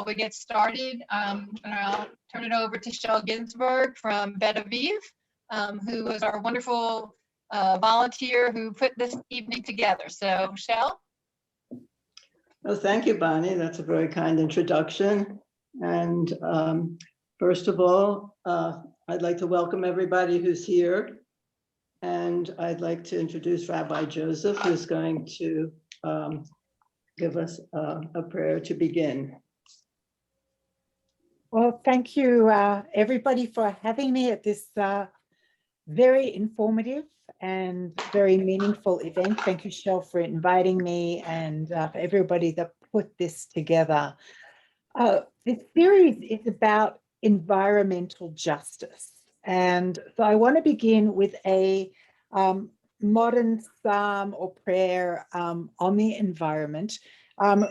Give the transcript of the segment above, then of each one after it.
we get started, and I'll turn it over to Shel Ginsberg from Bet Aviv, who is our wonderful volunteer who put this evening together. So, Shel? Oh, thank you, Bonnie. That's a very kind introduction. And first of all, I'd like to welcome everybody who's here. And I'd like to introduce Rabbi Joseph, who's going to give us a prayer to begin. Well, thank you, everybody, for having me at this very informative and very meaningful event. Thank you, Shel, for inviting me, and for everybody that put this together. This series is about environmental justice. And so I want to begin with a modern psalm or prayer on the environment,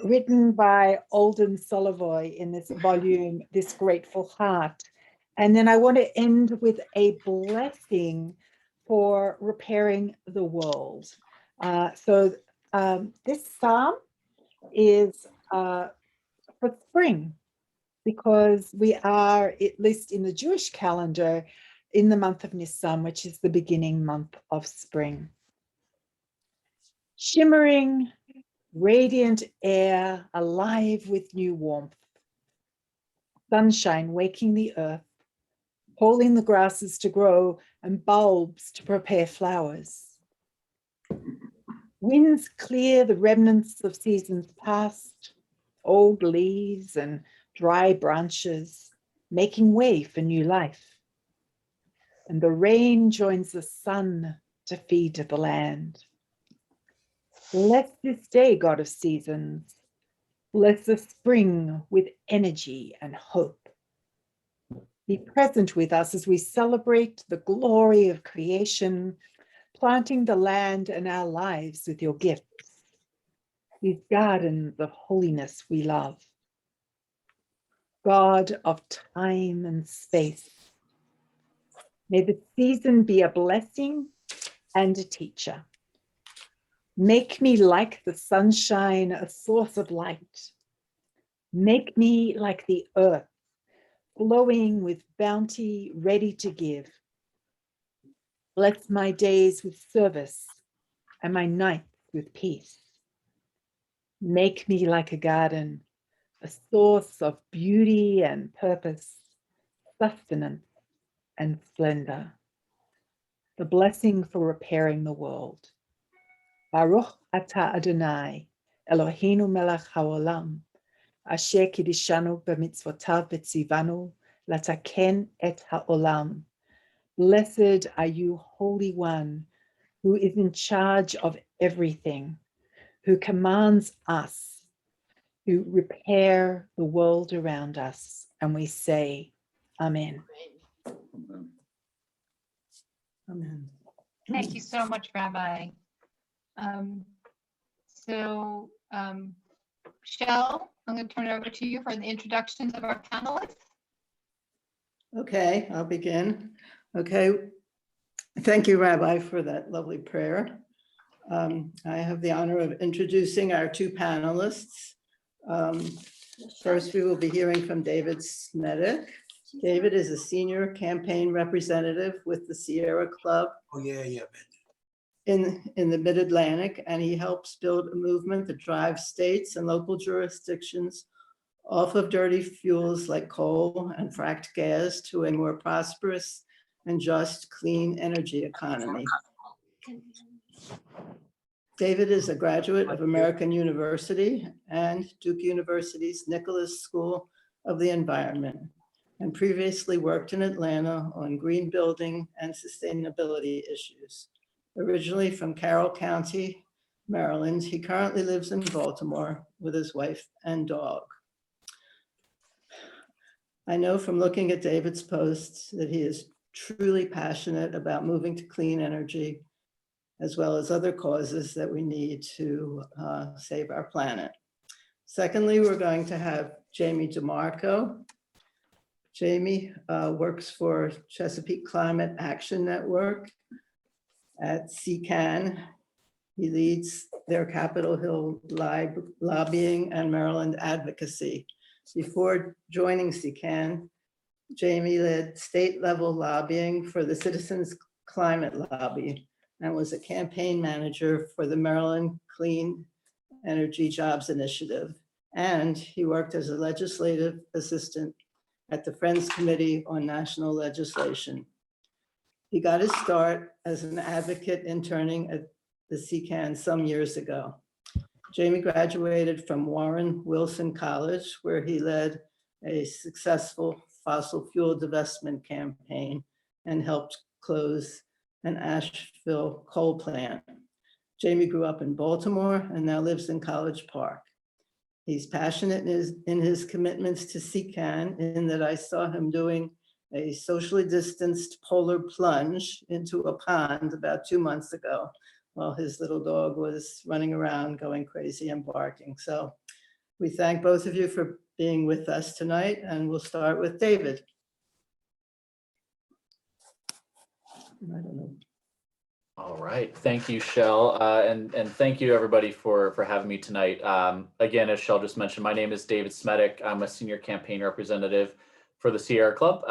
written by Alden Solovoy in this volume, This Grateful Heart. And then I want to end with a blessing for repairing the world. So this psalm is for spring, because we are, at least in the Jewish calendar, in the month of Nisan, which is the beginning month of spring. Shimmering, radiant air, alive with new warmth. Sunshine waking the earth, calling the grasses to grow and bulbs to prepare flowers. Winds clear the remnants of seasons past, old leaves and dry branches, making way for new life. And the rain joins the sun to feed the land. Bless this day, God of seasons. Bless the spring with energy and hope. Be present with us as we celebrate the glory of creation, planting the land and our lives with your gifts, these gardens of holiness we love. God of time and space, may the season be a blessing and a teacher. Make me like the sunshine, a source of light. Make me like the earth, glowing with bounty, ready to give. Bless my days with service and my nights with peace. Make me like a garden, a source of beauty and purpose, sustenance and splendor. The blessing for repairing the world. Baruch atah Adonai, Eloheinu melech haolam, asher kiddushanu b'mitzvotav v'tzivanu lataken et haolam. Blessed are you, Holy One, who is in charge of everything, who commands us to repair the world around us. And we say, Amen. Amen. Thank you so much, Rabbi. Shel, I'm going to turn it over to you for the introductions of our panelists. Okay, I'll begin. Okay, thank you, Rabbi, for that lovely prayer. I have the honor of introducing our two panelists. First, we will be hearing from David Smedick. David is a senior campaign representative with the Sierra Club. Oh, yeah. In the Mid-Atlantic, and he helps build a movement that drives states and local jurisdictions off of dirty fuels like coal and fracked gas to a more prosperous and just clean energy economy. David is a graduate of American University and Duke University's Nicholas School of the Environment, and previously worked in Atlanta on green building and sustainability issues. Originally from Carroll County, Maryland, he currently lives in Baltimore with his wife and dog. I know from looking at David's posts that he is truly passionate about moving to clean energy, as well as other causes that we need to save our planet. Secondly, we're going to have Jamie Demarco. Jamie works for Chesapeake Climate Action Network at CCAN. He leads their Capitol Hill lobbying and Maryland advocacy. Before joining CCAN, Jamie led state-level lobbying for the Citizens Climate Lobby and was a campaign manager for the Maryland Clean Energy Jobs Initiative. And he worked as a legislative assistant at the Friends Committee on National Legislation. He got his start as an advocate interning at the CCAN some years ago. Jamie graduated from Warren Wilson College, where he led a successful fossil fuel divestment campaign and helped close an Asheville coal plant. Jamie grew up in Baltimore and now lives in College Park. He's passionate in his commitments to CCAN, in that I saw him doing a socially distanced polar plunge into a pond about 2 months ago while his little dog was running around going crazy and barking. So we thank both of you for being with us tonight, and we'll start with David. I don't know. All right, thank you, Shell, and thank you everybody for having me tonight. Again, as Shell just mentioned, my name is David Smetic. I'm a senior campaign representative for the Sierra Club,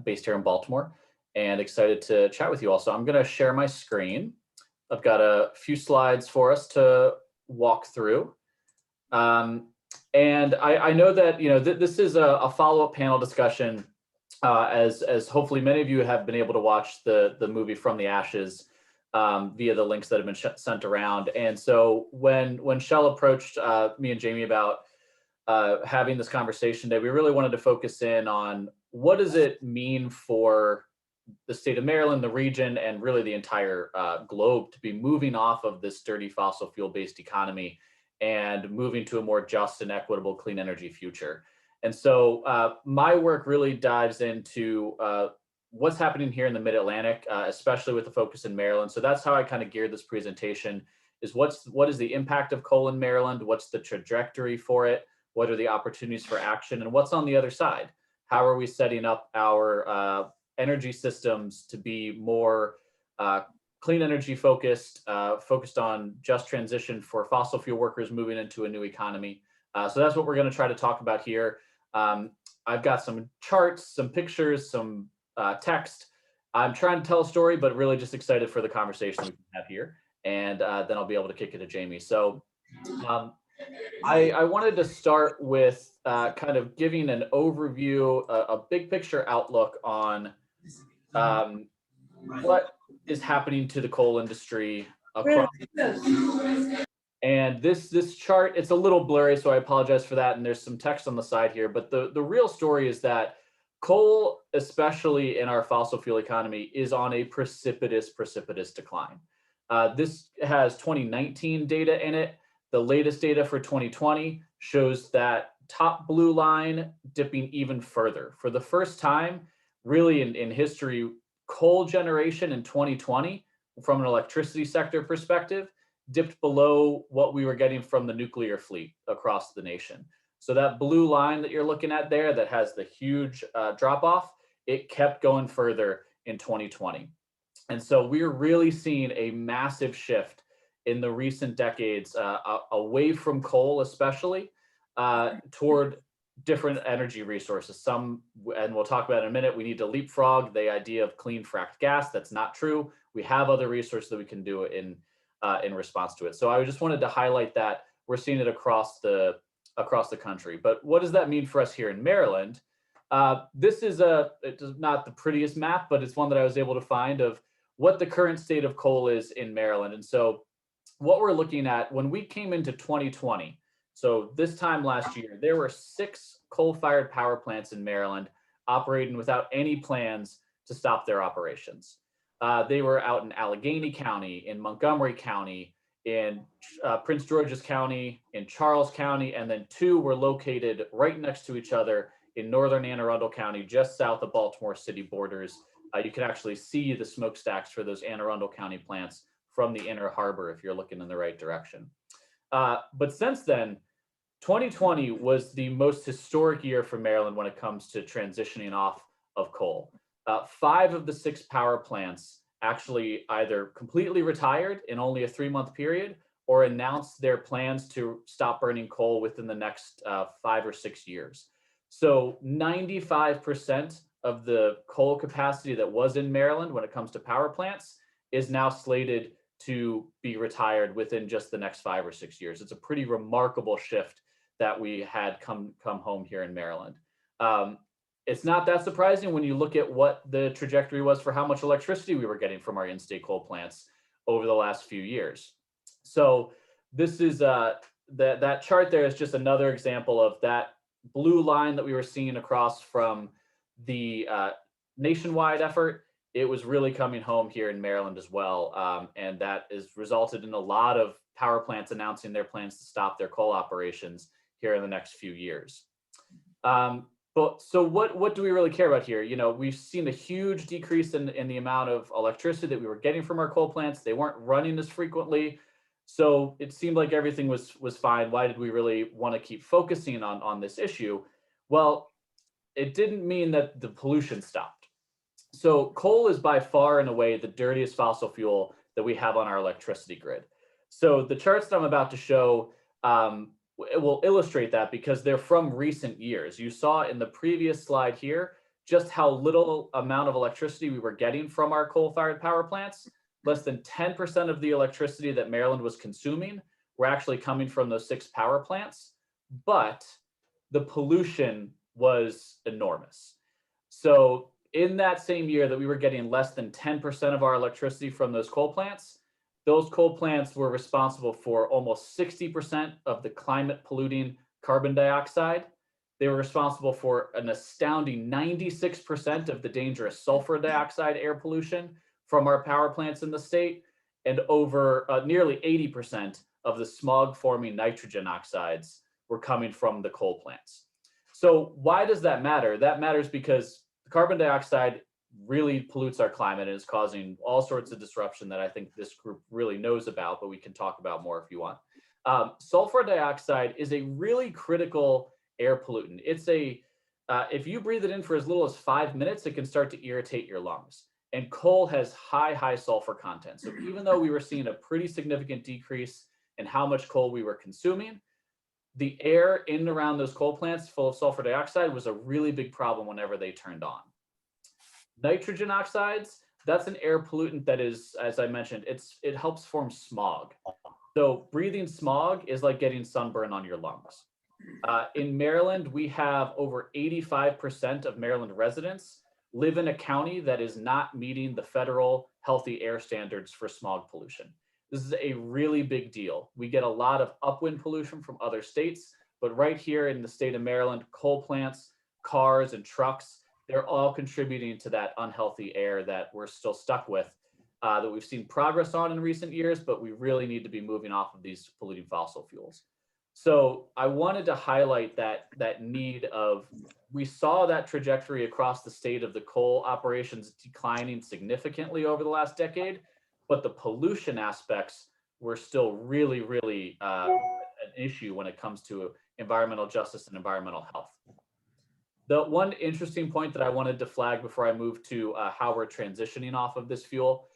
based here in Baltimore, and excited to chat with you all. So I'm going to share my screen. I've got a few slides for us to walk through, and I know that this is a follow-up panel discussion, as hopefully many of you have been able to watch the movie From the Ashes via the links that have been sent around. And so when Shell approached me and Jamie about having this conversation today, we really wanted to focus in on what does it mean for the state of Maryland, the region, and really the entire globe to be moving off of this dirty fossil fuel-based economy and moving to a more just and equitable clean energy future. And so my work really dives into what's happening here in the Mid-Atlantic, especially with the focus in Maryland. So that's how I kind of geared this presentation, is what is the impact of coal in Maryland? What's the trajectory for it? What are the opportunities for action? And what's on the other side? How are we setting up our energy systems to be more clean energy focused, focused on just transition for fossil fuel workers moving into a new economy? So that's what we're going to try to talk about here. I've got some charts, some pictures, some text. I'm trying to tell a story, but really just excited for the conversation we can have here. And then I'll be able to kick it to Jamie. So I wanted to start with kind of giving an overview, a big picture outlook on what is happening to the coal industry across. And this chart, it's a little blurry, so I apologize for that. And there's some text on the side here, but the real story is that coal, especially in our fossil fuel economy, is on a precipitous decline. This has 2019 data in it. The latest data for 2020 shows that top blue line dipping even further. For the first time, really in history, coal generation in 2020, from an electricity sector perspective, dipped below what we were getting from the nuclear fleet across the nation. So that blue line that you're looking at there that has the huge drop off, it kept going further in 2020. And so we're really seeing a massive shift in the recent decades away from coal, especially toward different energy resources. Some, and we'll talk about in a minute, we need to leapfrog the idea of clean fracked gas. That's not true. We have other resources that we can do in response to it. So I just wanted to highlight that we're seeing it across the country. But what does that mean for us here in Maryland? This is not the prettiest map, but it's one that I was able to find of what the current state of coal is in Maryland. And so what we're looking at when we came into 2020, so this time last year, there were 6 coal-fired power plants in Maryland operating without any plans to stop their operations. They were out in Allegheny County, in Montgomery County, in Prince George's County, in Charles County, and then 2 were located right next to each other in northern Anne Arundel County, just south of Baltimore city borders. You can actually see the smokestacks for those Anne Arundel County plants from the Inner Harbor if you're looking in the right direction. But since then, 2020 was the most historic year for Maryland when it comes to transitioning off of coal. 5 of the 6 power plants actually either completely retired in only a 3-month period or announced their plans to stop burning coal within the next 5 or 6 years. So 95% of the coal capacity that was in Maryland when it comes to power plants is now slated to be retired within just the next 5 or 6 years. It's a pretty remarkable shift that we had come home here in Maryland. It's not that surprising when you look at what the trajectory was for how much electricity we were getting from our in-state coal plants over the last few years. So this is that chart there is just another example of that blue line that we were seeing across from the nationwide effort. It was really coming home here in Maryland as well. And that has resulted in a lot of power plants announcing their plans to stop their coal operations here in the next few years. But so what do we really care about here? You know, we've seen a huge decrease in the amount of electricity that we were getting from our coal plants. They weren't running as frequently. So it seemed like everything was fine. Why did we really want to keep focusing on this issue? Well, it didn't mean that the pollution stopped. So coal is by far and away the dirtiest fossil fuel that we have on our electricity grid. So the charts that I'm about to show will illustrate that because they're from recent years. You saw in the previous slide here just how little amount of electricity we were getting from our coal-fired power plants. Less than 10% of the electricity that Maryland was consuming were actually coming from those 6 power plants, but the pollution was enormous. So in that same year that we were getting less than 10% of our electricity from those coal plants, those coal plants were responsible for almost 60% of the climate polluting carbon dioxide. They were responsible for an astounding 96% of the dangerous sulfur dioxide air pollution from our power plants in the state, and over nearly 80% of the smog forming nitrogen oxides were coming from the coal plants. So why does that matter? That matters because the carbon dioxide really pollutes our climate and is causing all sorts of disruption that I think this group really knows about, but we can talk about more if you want. Sulfur dioxide is a really critical air pollutant. It's if you breathe it in for as little as 5 minutes, it can start to irritate your lungs. And coal has high sulfur content. So even though we were seeing a pretty significant decrease in how much coal we were consuming, the air in and around those coal plants full of sulfur dioxide was a really big problem whenever they turned on. Nitrogen oxides, that's an air pollutant that is, as I mentioned, it helps form smog. So breathing smog is like getting sunburn on your lungs. In Maryland, we have over 85% of Maryland residents live in a county that is not meeting the federal healthy air standards for smog pollution. This is a really big deal. We get a lot of upwind pollution from other states, but right here in the state of Maryland, coal plants, cars, and trucks, they're all contributing to that unhealthy air that we're still stuck with, that we've seen progress on in recent years, but we really need to be moving off of these polluting fossil fuels. So I wanted to highlight that need of, we saw that trajectory across the state of the coal operations declining significantly over the last decade, but the pollution aspects were still really an issue when it comes to environmental justice and environmental health. The one interesting point that I wanted to flag before I move to how we're transitioning off of this fuel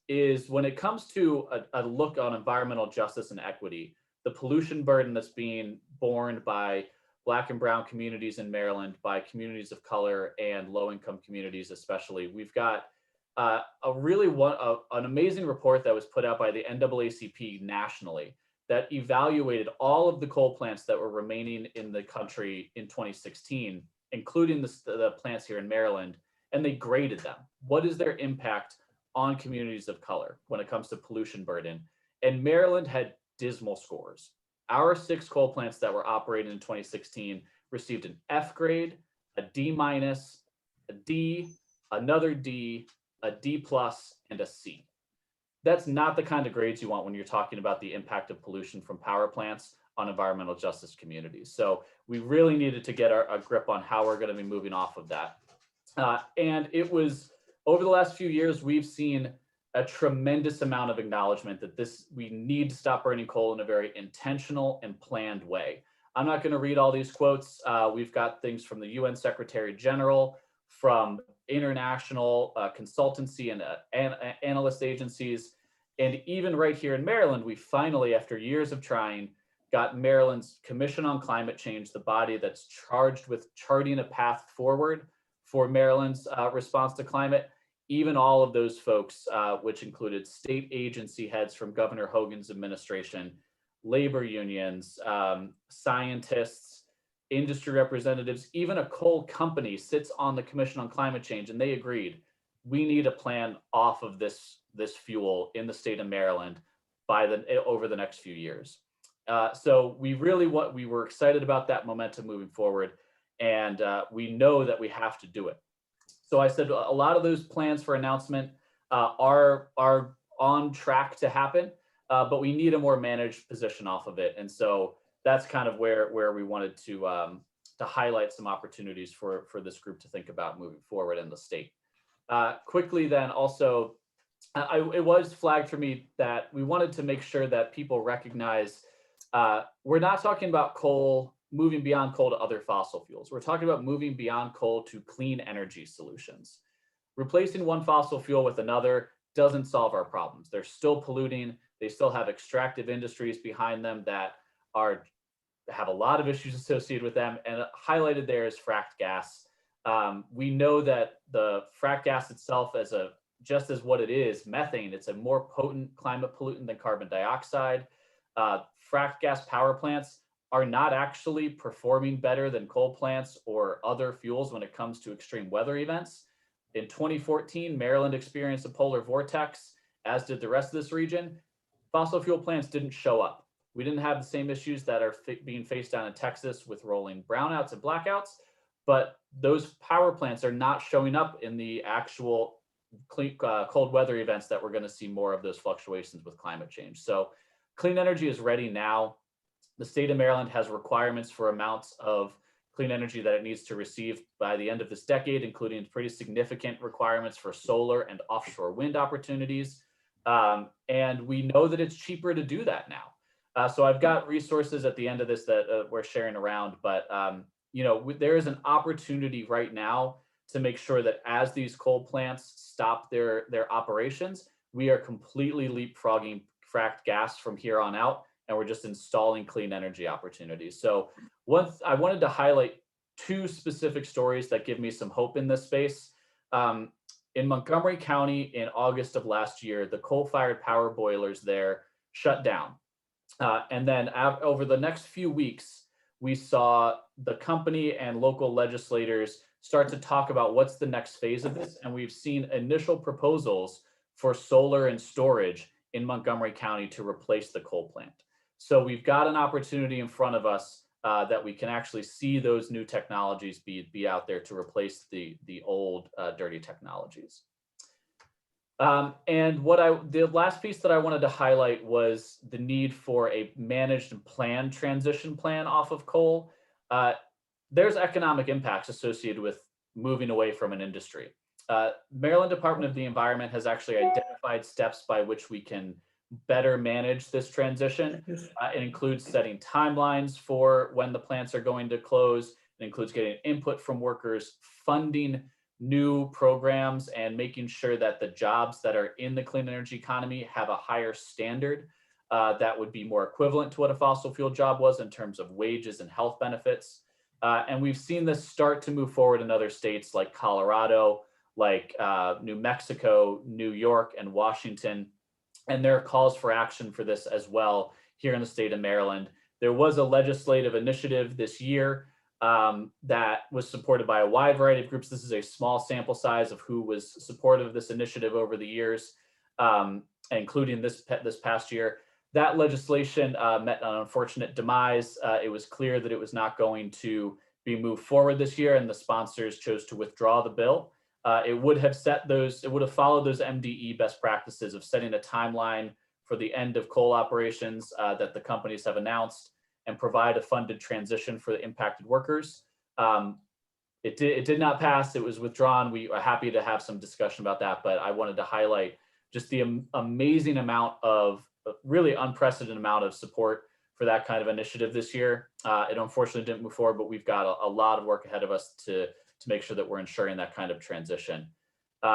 is when it comes to a look on environmental justice and equity, the pollution burden that's being borne by Black and Brown communities in Maryland, by communities of color and low-income communities especially. We've got an amazing report that was put out by the NAACP nationally that evaluated all of the coal plants that were remaining in the country in 2016, including the plants here in Maryland, and they graded them. What is their impact on communities of color when it comes to pollution burden? And Maryland had dismal scores. Our 6 coal plants that were operating in 2016 received an F grade, a D minus, a D, another D, a D plus, and a C. That's not the kind of grades you want when you're talking about the impact of pollution from power plants on environmental justice communities. So we really needed to get a grip on how we're going to be moving off of that. And it was over the last few years, we've seen a tremendous amount of acknowledgement that we need to stop burning coal in a very intentional and planned way. I'm not going to read all these quotes. We've got things from the UN Secretary General, from international consultancy and analyst agencies. And even right here in Maryland, we finally, after years of trying, got Maryland's Commission on Climate Change, the body that's charged with charting a path forward for Maryland's response to climate. Even all of those folks, which included state agency heads from Governor Hogan's administration, labor unions, scientists, industry representatives, even a coal company sits on the Commission on Climate Change, and they agreed, we need a plan off of this fuel in the state of Maryland over the next few years. So we were excited about that momentum moving forward, and we know that we have to do it. So I said a lot of those plans for announcement are on track to happen, but we need a more managed position off of it. And so that's kind of where we wanted to highlight some opportunities for this group to think about moving forward in the state. Quickly then also, it was flagged for me that we wanted to make sure that people recognize we're not talking about coal, moving beyond coal to other fossil fuels. We're talking about moving beyond coal to clean energy solutions. Replacing one fossil fuel with another doesn't solve our problems. They're still polluting. They still have extractive industries behind them that have a lot of issues associated with them. And highlighted there is fracked gas. We know that the fracked gas itself, just as what it is, methane, it's a more potent climate pollutant than carbon dioxide. Fracked gas power plants are not actually performing better than coal plants or other fuels when it comes to extreme weather events. In 2014, Maryland experienced a polar vortex, as did the rest of this region. Fossil fuel plants didn't show up. We didn't have the same issues that are being faced down in Texas with rolling brownouts and blackouts, but those power plants are not showing up in the actual cold weather events that we're going to see more of those fluctuations with climate change. So clean energy is ready now. The state of Maryland has requirements for amounts of clean energy that it needs to receive by the end of this decade, including pretty significant requirements for solar and offshore wind opportunities. And we know that it's cheaper to do that now. So I've got resources at the end of this that we're sharing around, but there is an opportunity right now to make sure that as these coal plants stop their operations, we are completely leapfrogging fracked gas from here on out, and we're just installing clean energy opportunities. So I wanted to highlight two specific stories that give me some hope in this space. In Montgomery County in August of last year, the coal-fired power boilers there shut down. And then over the next few weeks, we saw the company and local legislators start to talk about what's the next phase of this. And we've seen initial proposals for solar and storage in Montgomery County to replace the coal plant. So we've got an opportunity in front of us that we can actually see those new technologies be out there to replace the old dirty technologies. And the last piece that I wanted to highlight was the need for a managed and planned transition plan off of coal. There's economic impacts associated with moving away from an industry. Maryland Department of the Environment has actually identified steps by which we can better manage this transition. It includes setting timelines for when the plants are going to close. It includes getting input from workers, funding new programs, and making sure that the jobs that are in the clean energy economy have a higher standard that would be more equivalent to what a fossil fuel job was in terms of wages and health benefits. And we've seen this start to move forward in other states like Colorado, like New Mexico, New York, and Washington. And there are calls for action for this as well here in the state of Maryland. There was a legislative initiative this year that was supported by a wide variety of groups. This is a small sample size of who was supportive of this initiative over the years, including this past year. That legislation met an unfortunate demise. It was clear that it was not going to be moved forward this year, and the sponsors chose to withdraw the bill. It would have followed those MDE best practices of setting a timeline for the end of coal operations that the companies have announced and provide a funded transition for the impacted workers. It did not pass. It was withdrawn. We are happy to have some discussion about that, but I wanted to highlight just the amazing amount of really unprecedented amount of support for that kind of initiative this year. It unfortunately didn't move forward, but we've got a lot of work ahead of us to make sure that we're ensuring that kind of transition.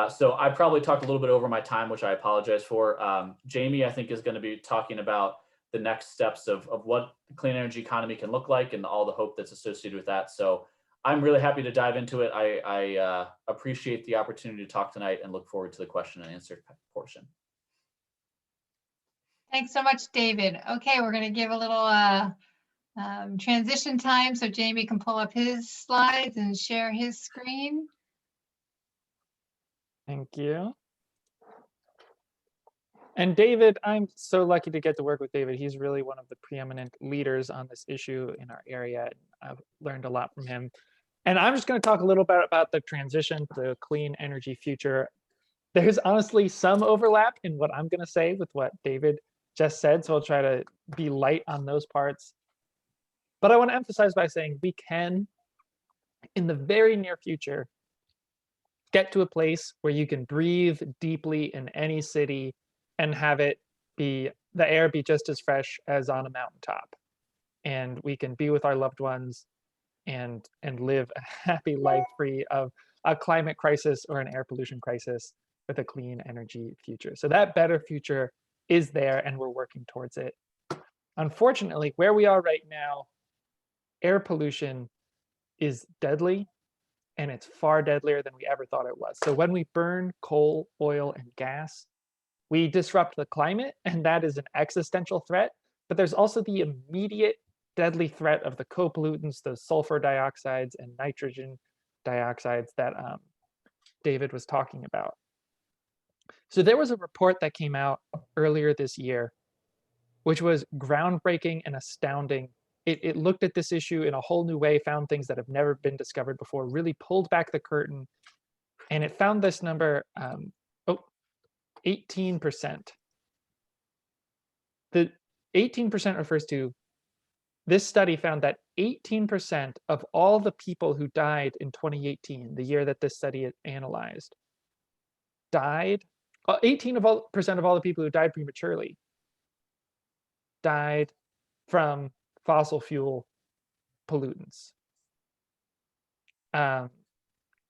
So I probably talked a little bit over my time, which I apologize for. Jamie, I think, is going to be talking about the next steps of what the clean energy economy can look like and all the hope that's associated with that. So I'm really happy to dive into it. I appreciate the opportunity to talk tonight and look forward to the question and answer portion. Thanks so much, David. Okay, we're going to give a little transition time so Jamie can pull up his slides and share his screen. Thank you. And David, I'm so lucky to get to work with David. He's really one of the preeminent leaders on this issue in our area. I've learned a lot from him. And I'm just going to talk a little bit about the transition to clean energy future. There's honestly some overlap in what I'm going to say with what David just said, so I'll try to be light on those parts. But I want to emphasize by saying we can, in the very near future, get to a place where you can breathe deeply in any city and have it be, the air be just as fresh as on a mountaintop. And we can be with our loved ones and live a happy life free of a climate crisis or an air pollution crisis with a clean energy future. So that better future is there and we're working towards it. Unfortunately, where we are right now, air pollution is deadly, and it's far deadlier than we ever thought it was. So when we burn coal, oil, and gas, we disrupt the climate, and that is an existential threat. But there's also the immediate deadly threat of the co-pollutants, those sulfur dioxides and nitrogen dioxides that David was talking about. So there was a report that came out earlier this year, which was groundbreaking and astounding. It looked at this issue in a whole new way, found things that have never been discovered before, really pulled back the curtain, and it found this number, 18%. The 18% refers to, this study found that 18% of all the people who died in 2018, the year that this study analyzed, died, 18% of all the people who died prematurely died from fossil fuel pollutants.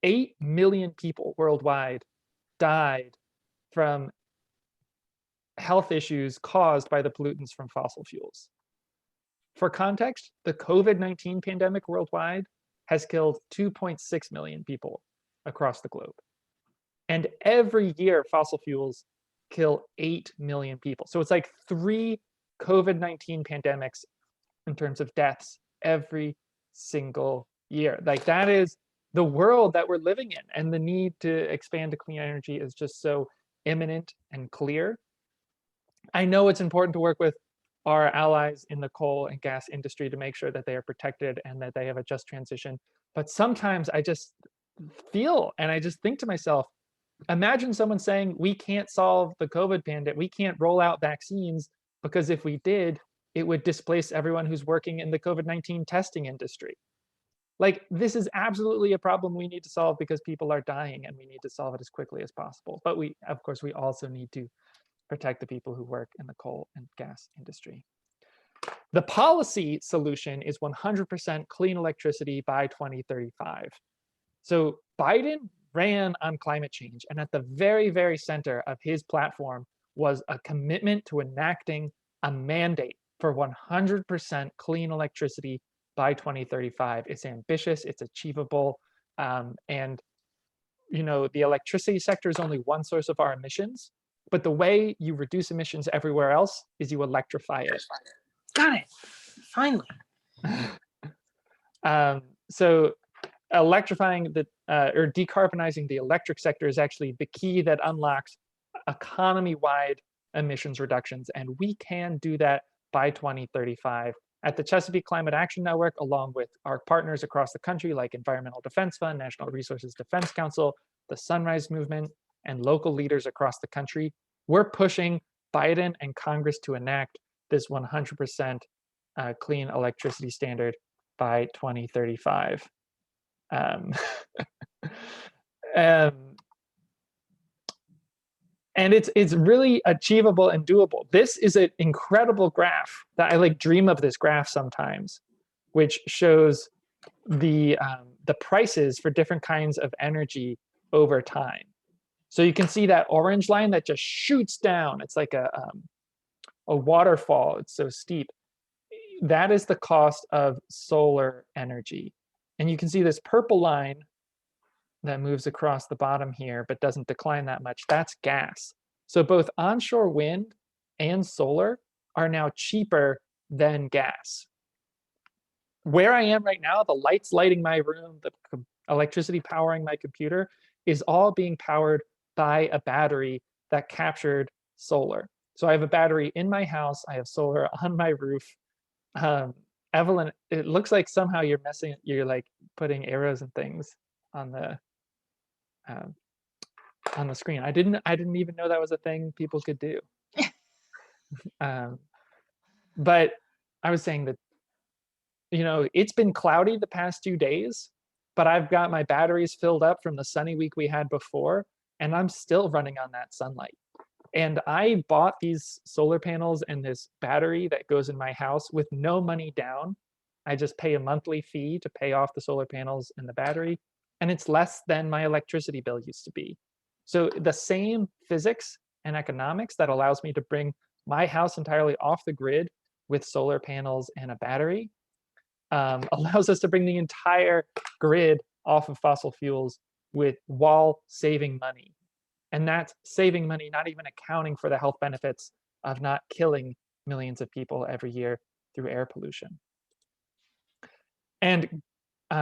8 million people worldwide died from health issues caused by the pollutants from fossil fuels. For context, the COVID-19 pandemic worldwide has killed 2.6 million people across the globe. And every year, fossil fuels kill 8 million people. So it's like 3 COVID-19 pandemics in terms of deaths every single year. Like, that is the world that we're living in, and the need to expand to clean energy is just so imminent and clear. I know it's important to work with our allies in the coal and gas industry to make sure that they are protected and that they have a just transition. But sometimes I just feel, and I just think to myself, imagine someone saying, we can't solve the COVID pandemic, we can't roll out vaccines, because if we did, it would displace everyone who's working in the COVID-19 testing industry. Like, this is absolutely a problem we need to solve because people are dying, and we need to solve it as quickly as possible. But we, of course, we also need to protect the people who work in the coal and gas industry. The policy solution is 100% clean electricity by 2035. So Biden ran on climate change, and at the very, very center of his platform was a commitment to enacting a mandate for 100% clean electricity by 2035. It's ambitious, it's achievable, and you know, the electricity sector is only one source of our emissions, but the way you reduce emissions everywhere else is you electrify it. Got it. Finally. So electrifying the or decarbonizing the electric sector is actually the key that unlocks economy-wide emissions reductions, and we can do that by 2035. At the Chesapeake Climate Action Network, along with our partners across the country like Environmental Defense Fund, National Resources Defense Council, the Sunrise Movement, and local leaders across the country, we're pushing Biden and Congress to enact this 100% clean electricity standard by 2035. And it's really achievable and doable. This is an incredible graph that I like dream of this graph sometimes, which shows the prices for different kinds of energy over time. So you can see that orange line that just shoots down. It's like a a waterfall. It's so steep. That is the cost of solar energy. And you can see this purple line that moves across the bottom here, but doesn't decline that much. That's gas. So both onshore wind and solar are now cheaper than gas. Where I am right now, the lights lighting my room, the electricity powering my computer is all being powered by a battery that captured solar. So I have a battery in my house. I have solar on my roof. Evelyn, it looks like somehow you're like putting arrows and things on the screen. I didn't even know that was a thing people could do. But I was saying that, you know, it's been cloudy the past 2 days, but I've got my batteries filled up from the sunny week we had before, and I'm still running on that sunlight. And I bought these solar panels and this battery that goes in my house with no money down. I just pay a monthly fee to pay off the solar panels and the battery, and it's less than my electricity bill used to be. So the same physics and economics that allows me to bring my house entirely off the grid with solar panels and a battery allows us to bring the entire grid off of fossil fuels while saving money. And that's saving money, not even accounting for the health benefits of not killing millions of people every year through air pollution. And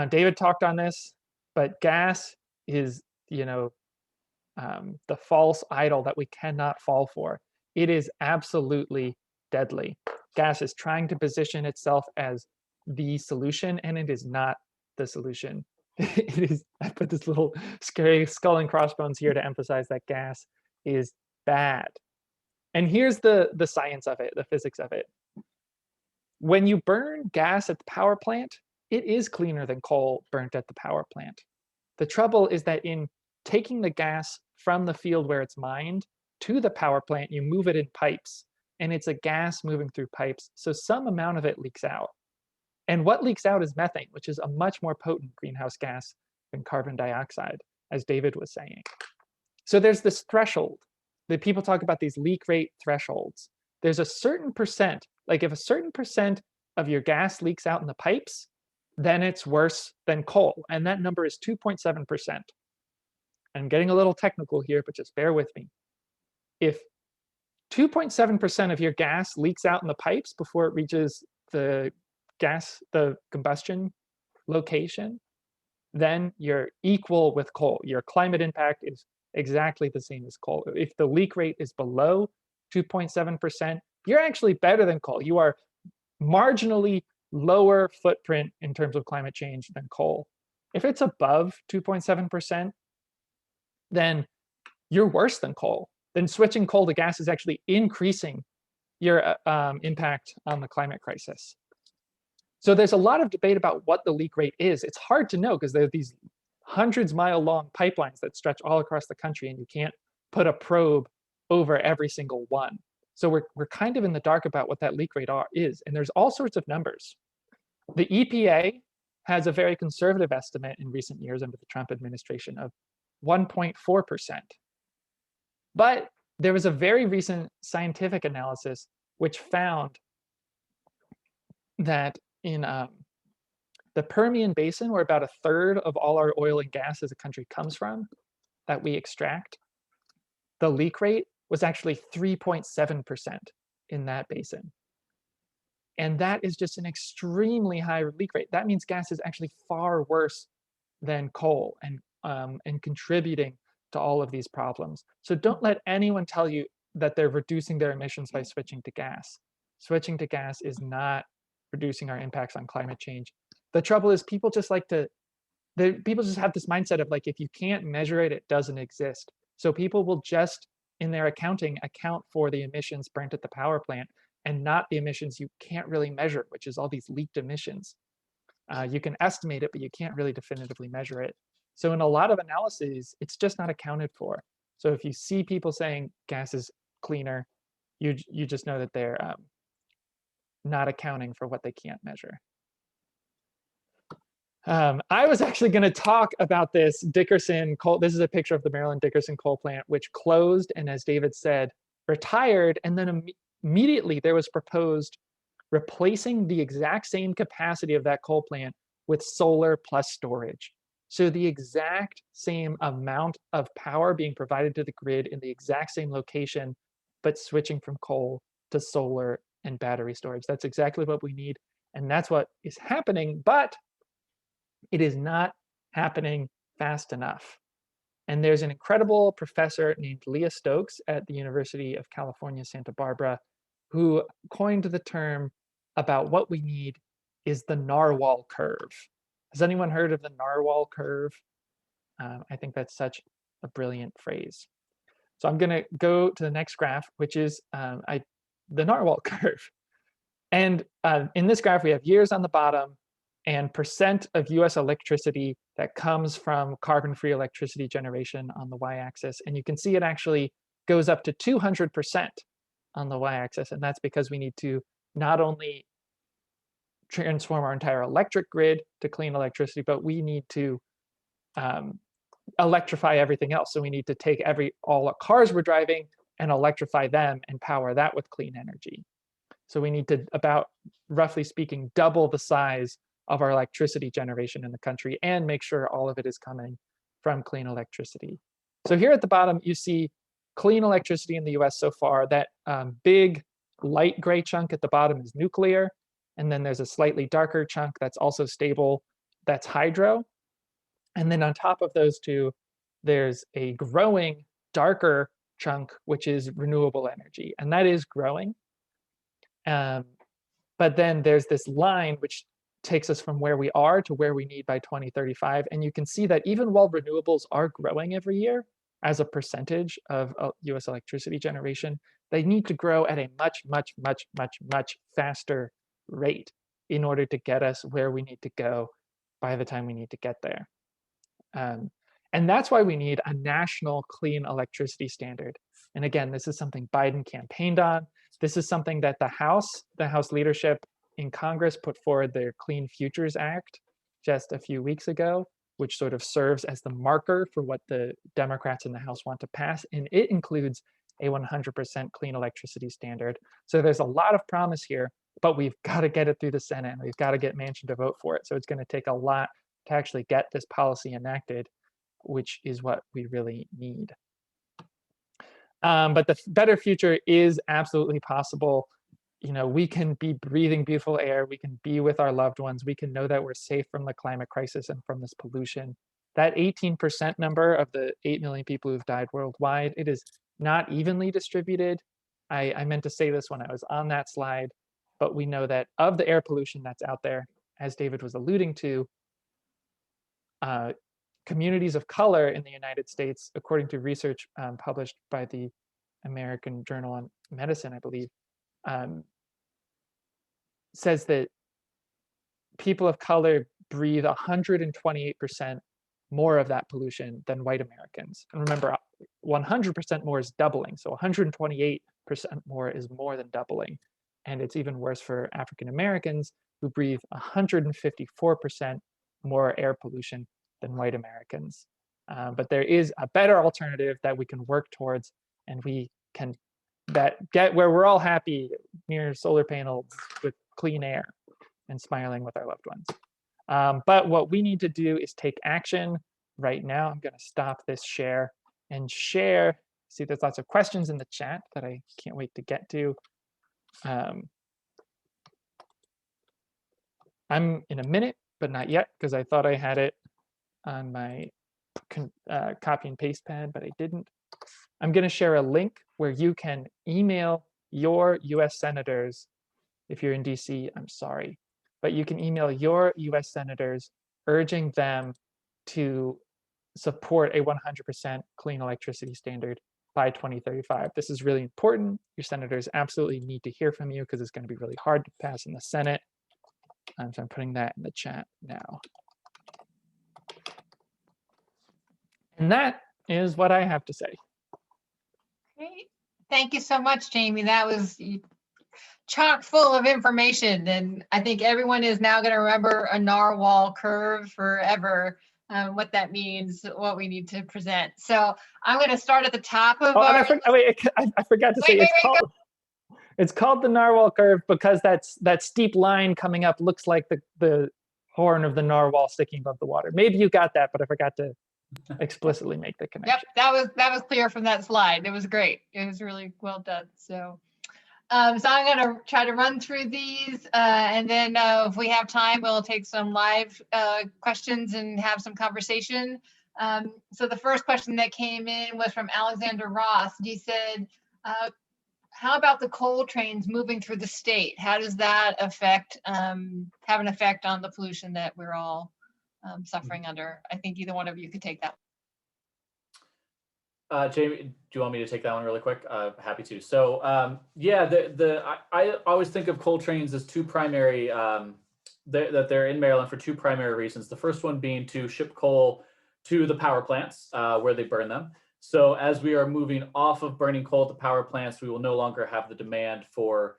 David talked on this, but gas is, you know, the false idol that we cannot fall for. It is absolutely deadly. Gas is trying to position itself as the solution, and it is not the solution. It is, I put this little scary skull and crossbones here to emphasize that gas is bad. And here's the science of it, the physics of it. When you burn gas at the power plant, it is cleaner than coal burnt at the power plant. The trouble is that in taking the gas from the field where it's mined to the power plant, you move it in pipes, and it's a gas moving through pipes, so some amount of it leaks out. And what leaks out is methane, which is a much more potent greenhouse gas than carbon dioxide, as David was saying. So there's this threshold that people talk about, these leak rate thresholds. There's a certain percent, like if a certain percent of your gas leaks out in the pipes, then it's worse than coal. And that number is 2.7%. I'm getting a little technical here, but just bear with me. If 2.7% of your gas leaks out in the pipes before it reaches the combustion location, then you're equal with coal. Your climate impact is exactly the same as coal. If the leak rate is below 2.7%, you're actually better than coal. You are marginally lower footprint in terms of climate change than coal. If it's above 2.7%, then you're worse than coal. Then switching coal to gas is actually increasing your impact on the climate crisis. So there's a lot of debate about what the leak rate is. It's hard to know because there are these hundreds-mile-long pipelines that stretch all across the country, and you can't put a probe over every single one. So we're kind of in the dark about what that leak rate is, and there's all sorts of numbers. The EPA has a very conservative estimate in recent years under the Trump administration of 1.4%. But there was a very recent scientific analysis which found that in the Permian Basin, where about 1/3 of all our oil and gas as a country comes from, that we extract, the leak rate was actually 3.7% in that basin. And that is just an extremely high leak rate. That means gas is actually far worse than coal and contributing to all of these problems. So don't let anyone tell you that they're reducing their emissions by switching to gas. Switching to gas is not reducing our impacts on climate change. The trouble is people just have this mindset of like, if you can't measure it, it doesn't exist. So people will just, in their accounting, account for the emissions burnt at the power plant and not the emissions you can't really measure, which is all these leaked emissions. You can estimate it, but you can't really definitively measure it. So in a lot of analyses, it's just not accounted for. So if you see people saying gas is cleaner, you just know that they're not accounting for what they can't measure. I was actually going to talk about this Dickerson coal. This is a picture of the Maryland Dickerson coal plant, which closed and, as David said, retired, and then immediately there was proposed replacing the exact same capacity of that coal plant with solar plus storage. So the exact same amount of power being provided to the grid in the exact same location, but switching from coal to solar and battery storage. That's exactly what we need. And that's what is happening, but it is not happening fast enough. And there's an incredible professor named Leah Stokes at the University of California, Santa Barbara, who coined the term about what we need is the Narwhal Curve. Has anyone heard of the Narwhal Curve? I think that's such a brilliant phrase. So I'm going to go to the next graph, which is the Narwhal Curve. And in this graph, we have years on the bottom and percent of US electricity that comes from carbon-free electricity generation on the y-axis. And you can see it actually goes up to 200% on the y-axis. And that's because we need to not only transform our entire electric grid to clean electricity, but we need to electrify everything else. So we need to take all the cars we're driving and electrify them and power that with clean energy. So we need to, about roughly speaking, double the size of our electricity generation in the country and make sure all of it is coming from clean electricity. So here at the bottom, you see clean electricity in the US so far. That big light gray chunk at the bottom is nuclear. And then there's a slightly darker chunk that's also stable, that's hydro. And then on top of those two, there's a growing darker chunk, which is renewable energy. And that is growing. But then there's this line which takes us from where we are to where we need by 2035. And you can see that even while renewables are growing every year as a percentage of US electricity generation, they need to grow at a much, much, much, much, much faster rate in order to get us where we need to go by the time we need to get there. And that's why we need a national clean electricity standard. And again, this is something Biden campaigned on. This is something that the House leadership in Congress put forward their Clean Futures Act just a few weeks ago, which sort of serves as the marker for what the Democrats in the House want to pass. And it includes a 100% clean electricity standard. So there's a lot of promise here, but we've got to get it through the Senate and we've got to get Manchin to vote for it. So it's going to take a lot to actually get this policy enacted, which is what we really need. But the better future is absolutely possible. You know, we can be breathing beautiful air. We can be with our loved ones. We can know that we're safe from the climate crisis and from this pollution. That 18% number of the 8 million people who've died worldwide, it is not evenly distributed. I meant to say this when I was on that slide, but we know that of the air pollution that's out there, as David was alluding to, communities of color in the United States, according to research published by the American Journal on Medicine, I believe, says that people of color breathe 128% more of that pollution than white Americans. And remember, 100% more is doubling. So 128% more is more than doubling. And it's even worse for African Americans who breathe 154% more air pollution than white Americans. But there is a better alternative that we can work towards, and we can get where we're all happy near solar panels with clean air and smiling with our loved ones. But what we need to do is take action right now. I'm going to stop this share and share. See, there's lots of questions in the chat that I can't wait to get to. I'm in a minute, but not yet, because I thought I had it on my copy and paste pad, but I didn't. I'm going to share a link where you can email your US senators. If you're in DC, I'm sorry, but you can email your US senators urging them to support a 100% clean electricity standard by 2035. This is really important. Your senators absolutely need to hear from you because it's going to be really hard to pass in the Senate. So I'm putting that in the chat now. And that is what I have to say. Great. Thank you so much, Jamie. That was chock full of information. And I think everyone is now going to remember a Narwhal curve forever, what that means, what we need to present. So I'm going to start at the top of Oh, our... and I forgot to say, It's called the Narwhal Curve because that steep line coming up looks like the horn of the narwhal sticking above the water. Maybe you got that, but I forgot to explicitly make the connection. Yep, that was clear from that slide. It was great. It was really well done. So, so I'm going to try to run through these, and then if we have time, we'll take some live questions and have some conversation. So the first question that came in was from Alexander Ross. He said, how about the coal trains moving through the state? How does that affect, have an effect on the pollution that we're all suffering under? I think either one of you could take that. Jamie, do you want me to take that one really quick? Happy to. So yeah, I always think of coal trains as two primary, that they're in Maryland for two primary reasons. The first one being to ship coal to the power plants where they burn them. So as we are moving off of burning coal at the power plants, we will no longer have the demand for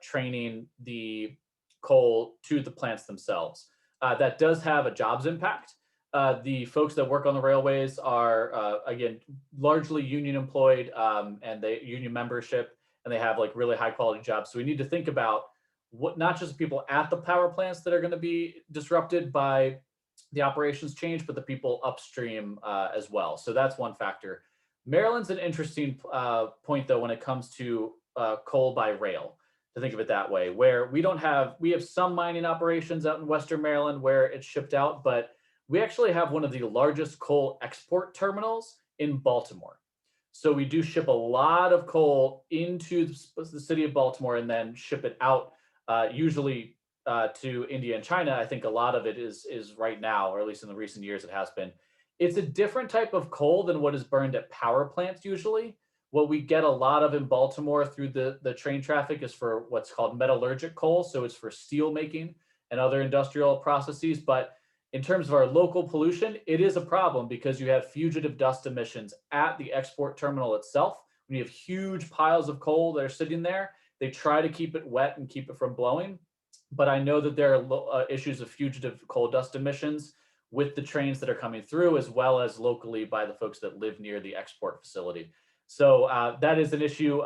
training the coal to the plants themselves. That does have a jobs impact. The folks that work on the railways are, again, largely union employed, and they union membership, and they have like really high quality jobs. So we need to think about what, not just people at the power plants that are going to be disrupted by the operations change, but the people upstream as well. So that's one factor. Maryland's an interesting point though when it comes to coal by rail, to think of it that way, where we have some mining operations out in Western Maryland where it's shipped out, but we actually have one of the largest coal export terminals in Baltimore. So we do ship a lot of coal into the city of Baltimore and then ship it out, usually to India and China. I think a lot of it is right now, or at least in the recent years it has been. It's a different type of coal than what is burned at power plants usually. What we get a lot of in Baltimore through the train traffic is for what's called metallurgic coal. So it's for steel making and other industrial processes. But in terms of our local pollution, it is a problem because you have fugitive dust emissions at the export terminal itself. When you have huge piles of coal that are sitting there, they try to keep it wet and keep it from blowing. But I know that there are issues of fugitive coal dust emissions with the trains that are coming through, as well as locally by the folks that live near the export facility. So that is an issue.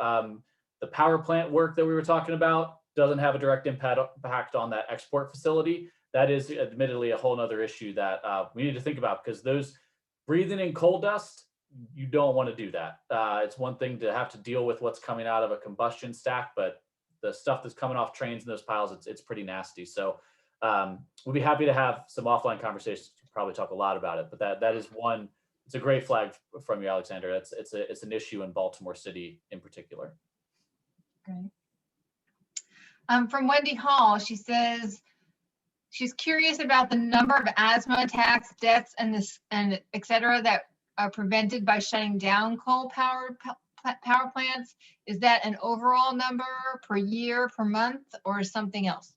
The power plant work that we were talking about doesn't have a direct impact on that export facility. That is admittedly a whole nother issue that we need to think about, because those breathing in coal dust, you don't want to do that. It's one thing to have to deal with what's coming out of a combustion stack, but the stuff that's coming off trains in those piles, it's pretty nasty. So we'll be happy to have some offline conversations. We'll probably talk a lot about it, but that is one. It's a great flag from you, Alexander. It's an issue in Baltimore City in particular. Great. From Wendy Hall, she says she's curious about the number of asthma attacks, deaths, and et cetera that are prevented by shutting down coal power plants. Is that an overall number per year, per month, or something else?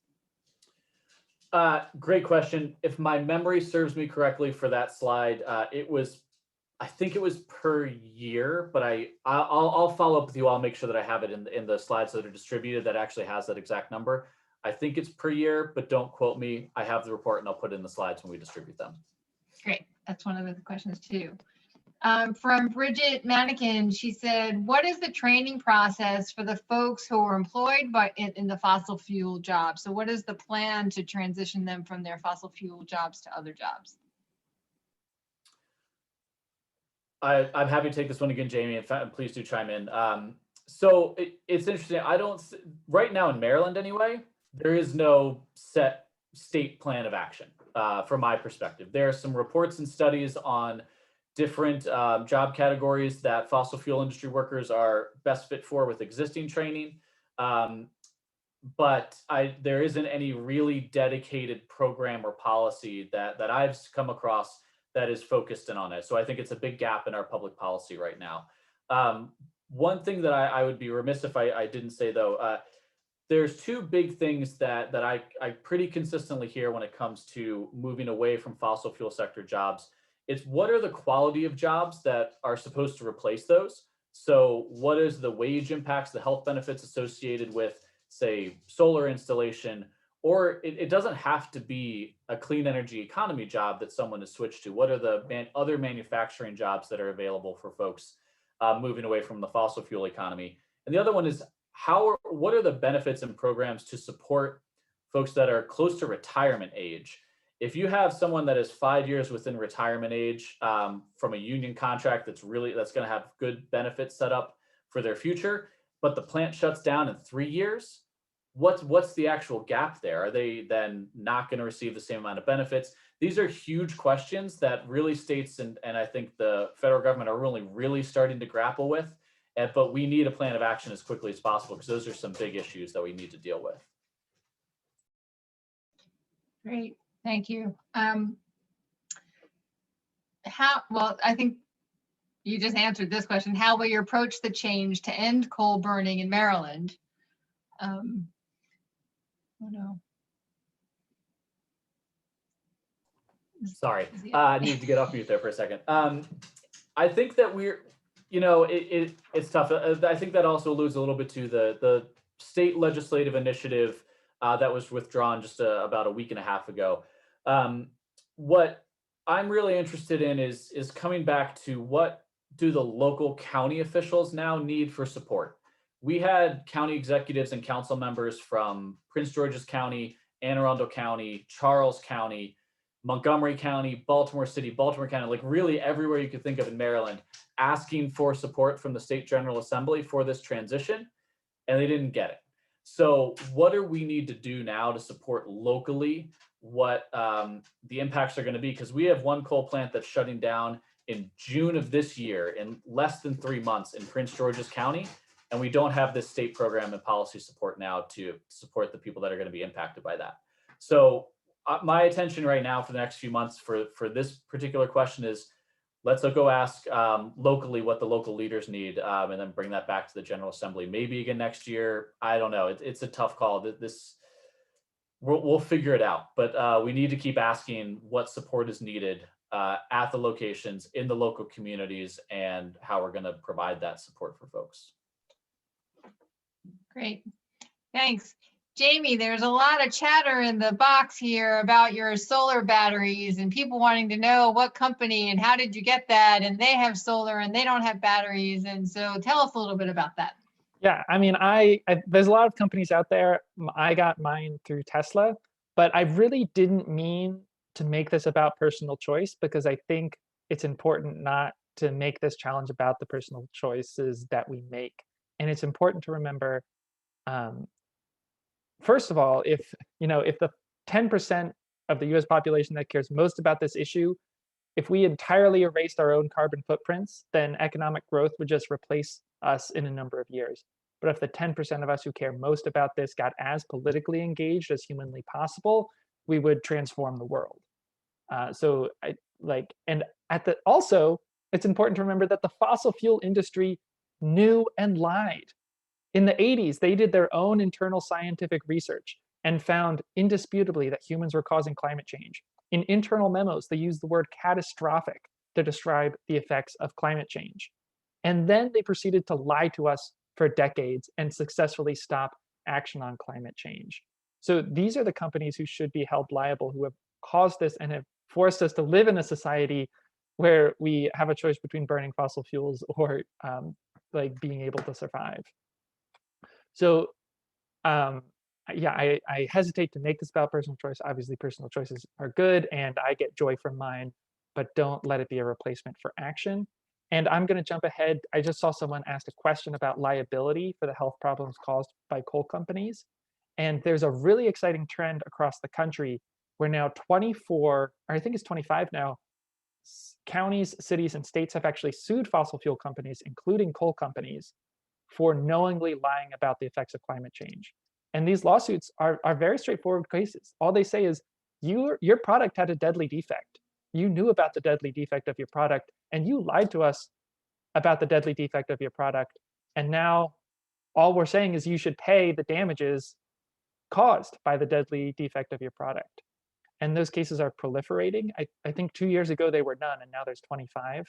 Great question. If my memory serves me correctly for that slide, I think it was per year, but I'll follow up with you. I'll make sure that I have it in the slides that are distributed that actually has that exact number. I think it's per year, but don't quote me. I have the report and I'll put it in the slides when we distribute them. Great. That's one of the questions too. From Bridget Manikin, she said, what is the training process for the folks who are employed in the fossil fuel jobs? So what is the plan to transition them from their fossil fuel jobs to other jobs? I'm happy to take this one again, Jamie. In fact, please do chime in. So it's interesting. Right now in Maryland anyway, there is no set state plan of action from my perspective. There are some reports and studies on different job categories that fossil fuel industry workers are best fit for with existing training. But there isn't any really dedicated program or policy that I've come across that is focused in on it. So I think it's a big gap in our public policy right now. One thing that I would be remiss if I didn't say though, there's two big things that I pretty consistently hear when it comes to moving away from fossil fuel sector jobs. It's what are the quality of jobs that are supposed to replace those? So what is the wage impacts, the health benefits associated with, say, solar installation? Or it doesn't have to be a clean energy economy job that someone has switched to. What are the other manufacturing jobs that are available for folks moving away from the fossil fuel economy? And the other one is, what are the benefits and programs to support folks that are close to retirement age? If you have someone that is 5 years within retirement age from a union contract that's going to have good benefits set up for their future, but the plant shuts down in 3 years, what's the actual gap there? Are they then not going to receive the same amount of benefits? These are huge questions that really states and I think the federal government are really starting to grapple with. But we need a plan of action as quickly as possible because those are some big issues that we need to deal with. Great, thank you. Well, I think you just answered this question. How will you approach the change to end coal burning in Maryland? Oh no. Sorry, I needed to get off mute there for a second. I think that it's tough. I think that also alludes a little bit to the state legislative initiative that was withdrawn just about a week and a half ago. What I'm really interested in is coming back to what do the local county officials now need for support? We had county executives and council members from Prince George's County, Anne Arundel County, Charles County, Montgomery County, Baltimore City, Baltimore County, like really everywhere you could think of in Maryland, asking for support from the State General Assembly for this transition, and they didn't get it. So what do we need to do now to support locally what the impacts are going to be? Because we have one coal plant that's shutting down in June of this year, in less than 3 months in Prince George's County, and we don't have this state program and policy support now to support the people that are going to be impacted by that. So my attention right now for the next few months for this particular question is, let's go ask locally what the local leaders need and then bring that back to the General Assembly. Maybe again next year. I don't know. It's a tough call. We'll figure it out. But we need to keep asking what support is needed at the locations, in the local communities, and how we're going to provide that support for folks. Great, thanks. Jamie, there's a lot of chatter in the box here about your solar batteries and people wanting to know what company and how did you get that? And they have solar and they don't have batteries. And so tell us a little bit about that. Yeah, I mean, there's a lot of companies out there. I got mine through Tesla, but I really didn't mean to make this about personal choice, because I think it's important not to make this challenge about the personal choices that we make. And it's important to remember, first of all, if the 10% of the US population that cares most about this issue, if we entirely erased our own carbon footprints, then economic growth would just replace us in a number of years. But if the 10% of us who care most about this got as politically engaged as humanly possible, we would transform the world. Also, it's important to remember that the fossil fuel industry knew and lied. In the 80s, they did their own internal scientific research and found indisputably that humans were causing climate change. In internal memos, they used the word catastrophic to describe the effects of climate change. And then they proceeded to lie to us for decades and successfully stop action on climate change. So these are the companies who should be held liable, who have caused this and have forced us to live in a society where we have a choice between burning fossil fuels or being able to survive. So yeah, I hesitate to make this about personal choice. Obviously, personal choices are good, and I get joy from mine, but don't let it be a replacement for action. And I'm going to jump ahead. I just saw someone asked a question about liability for the health problems caused by coal companies. And there's a really exciting trend across the country where now 24, or I think it's 25 now, counties, cities, and states have actually sued fossil fuel companies, including coal companies, for knowingly lying about the effects of climate change. And these lawsuits are very straightforward cases. All they say is, your product had a deadly defect. You knew about the deadly defect of your product, and you lied to us about the deadly defect of your product. And now all we're saying is you should pay the damages caused by the deadly defect of your product. And those cases are proliferating. I think 2 years ago they were none, and now there's 25.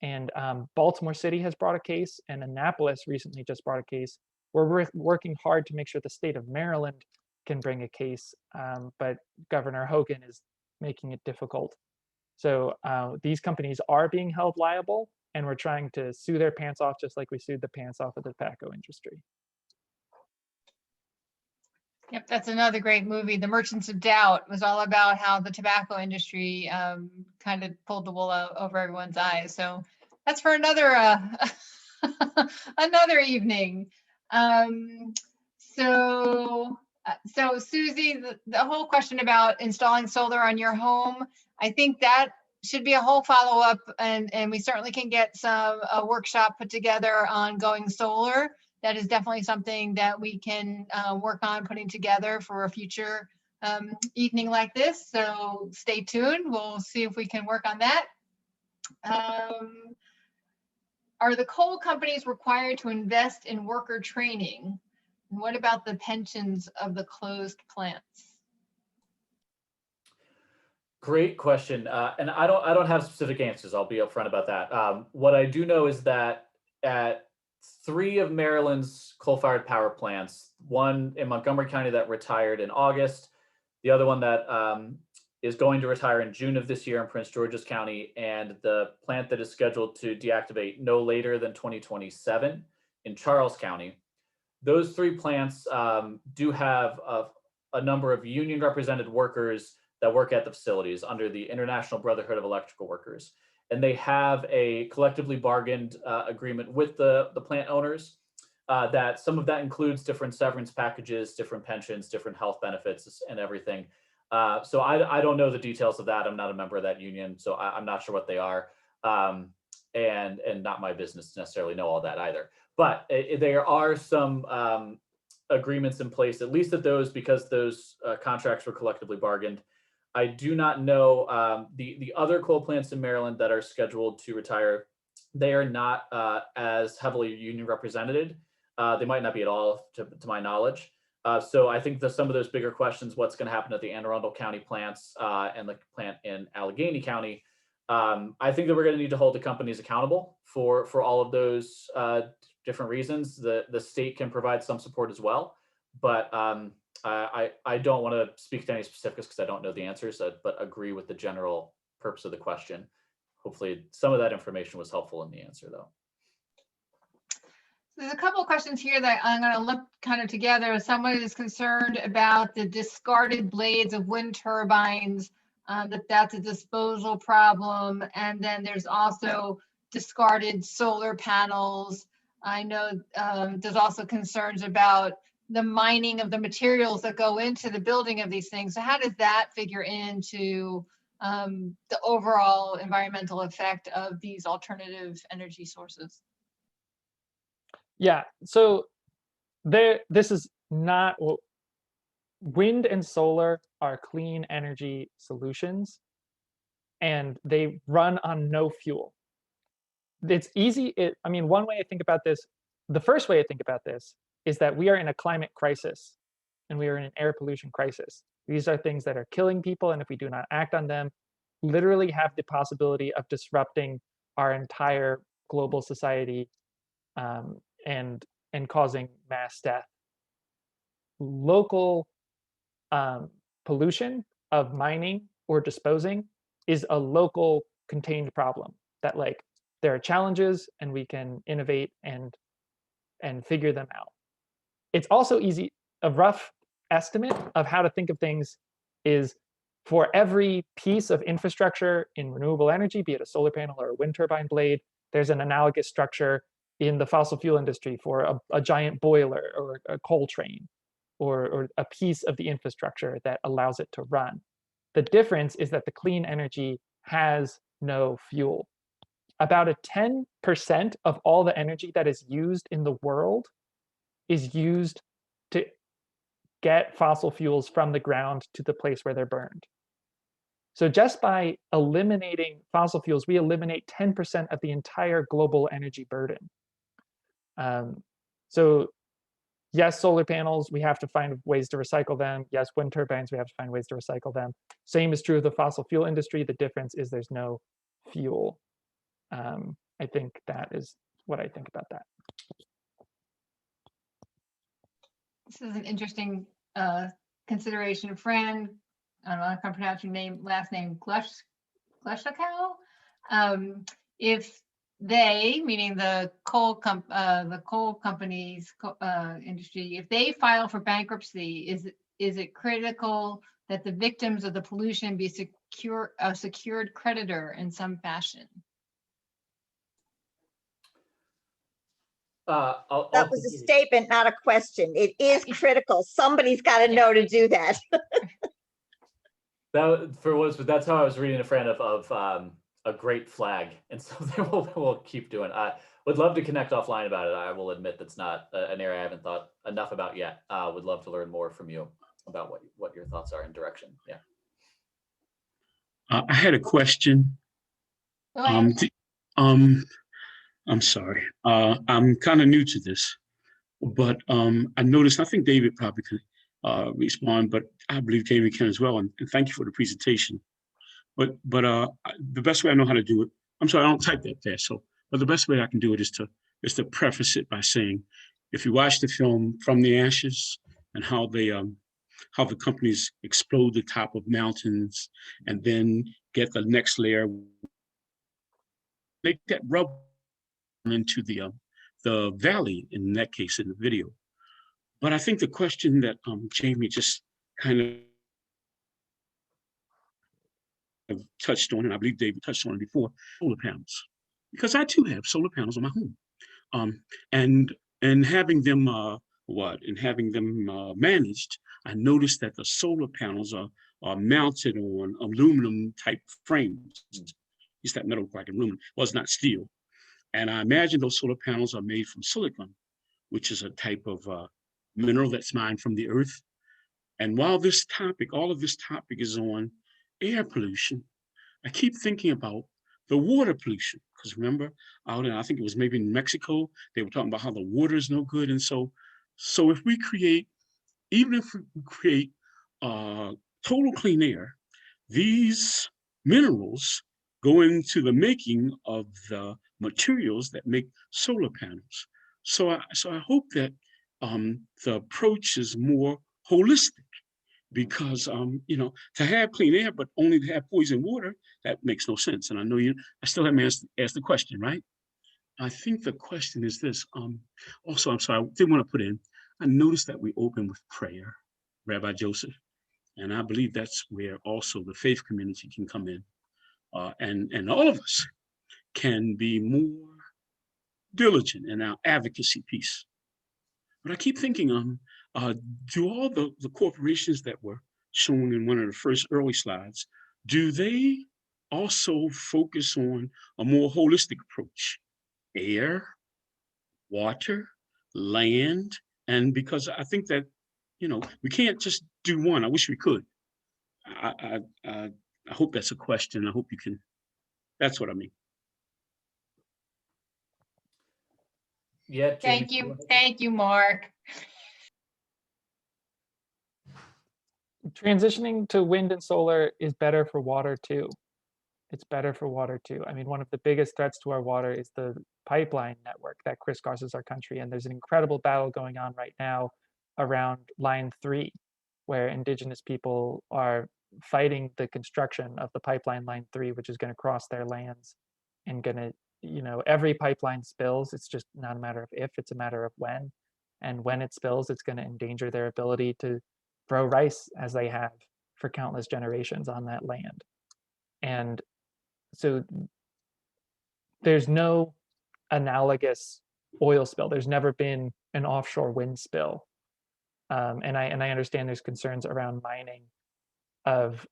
And Baltimore City has brought a case, and Annapolis recently just brought a case. We're working hard to make sure the state of Maryland can bring a case, but Governor Hogan is making it difficult. So these companies are being held liable, and we're trying to sue their pants off just like we sued the pants off of the tobacco industry. Yep, that's another great movie. The Merchants of Doubt was all about how the tobacco industry kind of pulled the wool over everyone's eyes. So that's for another another evening. So Susie, the whole question about installing solar on your home, I think that should be a whole follow-up, and we certainly can get a workshop put together on going solar. That is definitely something that we can work on putting together for a future evening like this. So stay tuned. We'll see if we can work on that. Are the coal companies required to invest in worker training? And what about the pensions of the closed plants? Great question, and I don't have specific answers. I'll be upfront about that. What I do know is that at 3 of Maryland's coal-fired power plants, one in Montgomery County that retired in August, the other one that is going to retire in June of this year in Prince George's County, and the plant that is scheduled to deactivate no later than 2027 in Charles County. Those 3 plants do have a number of union represented workers that work at the facilities under the International Brotherhood of Electrical Workers. And they have a collectively bargained agreement with the plant owners that some of that includes different severance packages, different pensions, different health benefits, and everything. So I don't know the details of that. I'm not a member of that union, so I'm not sure what they are. And not my business to necessarily know all that either. But there are some agreements in place, at least at those, because those contracts were collectively bargained. I do not know the other coal plants in Maryland that are scheduled to retire. They are not as heavily union represented. They might not be at all, to my knowledge. So I think that some of those bigger questions, what's going to happen at the Anne Arundel County plants and the plant in Allegheny County, I think that we're going to need to hold the companies accountable for all of those different reasons. The state can provide some support as well, but I don't want to speak to any specifics because I don't know the answers, but agree with the general purpose of the question. Hopefully some of that information was helpful in the answer, though. There's a couple of questions here that I'm going to look kind of together. Someone is concerned about the discarded blades of wind turbines, that's a disposal problem. And then there's also discarded solar panels. I know there's also concerns about the mining of the materials that go into the building of these things. So how does that figure into the overall environmental effect of these alternative energy sources? Yeah, so this is not, wind and solar are clean energy solutions, and they run on no fuel. It's easy. I mean, one way I think about this, the first way I think about this is that we are in a climate crisis and we are in an air pollution crisis. These are things that are killing people, and if we do not act on them, literally have the possibility of disrupting our entire global society and causing mass death. Local pollution of mining or disposing is a local contained problem that, like, there are challenges and we can innovate and figure them out. It's also easy, a rough estimate of how to think of things is for every piece of infrastructure in renewable energy, be it a solar panel or a wind turbine blade, there's an analogous structure in the fossil fuel industry for a giant boiler or a coal train or a piece of the infrastructure that allows it to run. The difference is that the clean energy has no fuel. About 10% of all the energy that is used in the world is used to get fossil fuels from the ground to the place where they're burned. So just by eliminating fossil fuels, we eliminate 10% of the entire global energy burden. So yes, solar panels, we have to find ways to recycle them. Yes, wind turbines, we have to find ways to recycle them. Same is true of the fossil fuel industry. The difference is there's no fuel. I think that is what I think about that. This is an interesting consideration. Fran, I don't know if I can pronounce your last name, Gleshkow. If they, meaning the coal companies industry, if they file for bankruptcy, is it critical that the victims of the pollution be a secured creditor in some fashion? That was a statement, not a question. It is critical. Somebody's got to know to do that. That's how I was reading a friend of a great flag, and so we'll keep doing. I would love to connect offline about it. I will admit that's not an area I haven't thought enough about yet. Would love to learn more from you about what your thoughts are in direction. Yeah. I had a question. Go ahead. I'm sorry. I'm kind of new to this, but I noticed, I think David probably could respond, but I believe David can as well. And thank you for the presentation. But the best way I know how to do it, I'm sorry, I don't type that fast. But the best way I can do it is to preface it by saying, if you watch the film From the Ashes and how the companies explode the top of mountains and then get the next layer, make that rubble into the valley, in that case, in the video. But I think the question that Jamie just kind of touched on, and I believe David touched on it before, solar panels. Because I too have solar panels on my home. And having them managed, I noticed that the solar panels are mounted on aluminum type frames. It's that metal like aluminum, well, it's not steel. And I imagine those solar panels are made from silicon, which is a type of mineral that's mined from the earth. And while all of this topic is on air pollution, I keep thinking about the water pollution. Because remember, out in, I think it was maybe in Mexico, they were talking about how the water is no good. And so if we create, even if we create total clean air, these minerals go into the making of the materials that make solar panels. So I hope that the approach is more holistic, because to have clean air but only to have poison water, that makes no sense. And I know I still haven't asked the question, right? I think the question is this. Also, I'm sorry, I didn't want to put in. I noticed that we open with prayer, Rabbi Joseph, and I believe that's where also the faith community can come in. And all of us can be more diligent in our advocacy piece. But I keep thinking, do all the corporations that were shown in one of the first early slides, do they also focus on a more holistic approach? Air, water, land, and because I think that, we can't just do one. I wish we could. I hope that's a question. I hope you can. That's what I mean. Yeah. Thank you, Mark. Transitioning to wind and solar is better for water too. It's better for water too. I mean, one of the biggest threats to our water is the pipeline network that crisscrosses our country. And there's an incredible battle going on right now around Line 3, where indigenous people are fighting the construction of the pipeline Line 3, which is going to cross their lands and going to, every pipeline spills. It's just not a matter of if, it's a matter of when. And when it spills, it's going to endanger their ability to grow rice as they have for countless generations on that land. And so there's no analogous oil spill. There's never been an offshore wind spill. And I understand there's concerns around mining of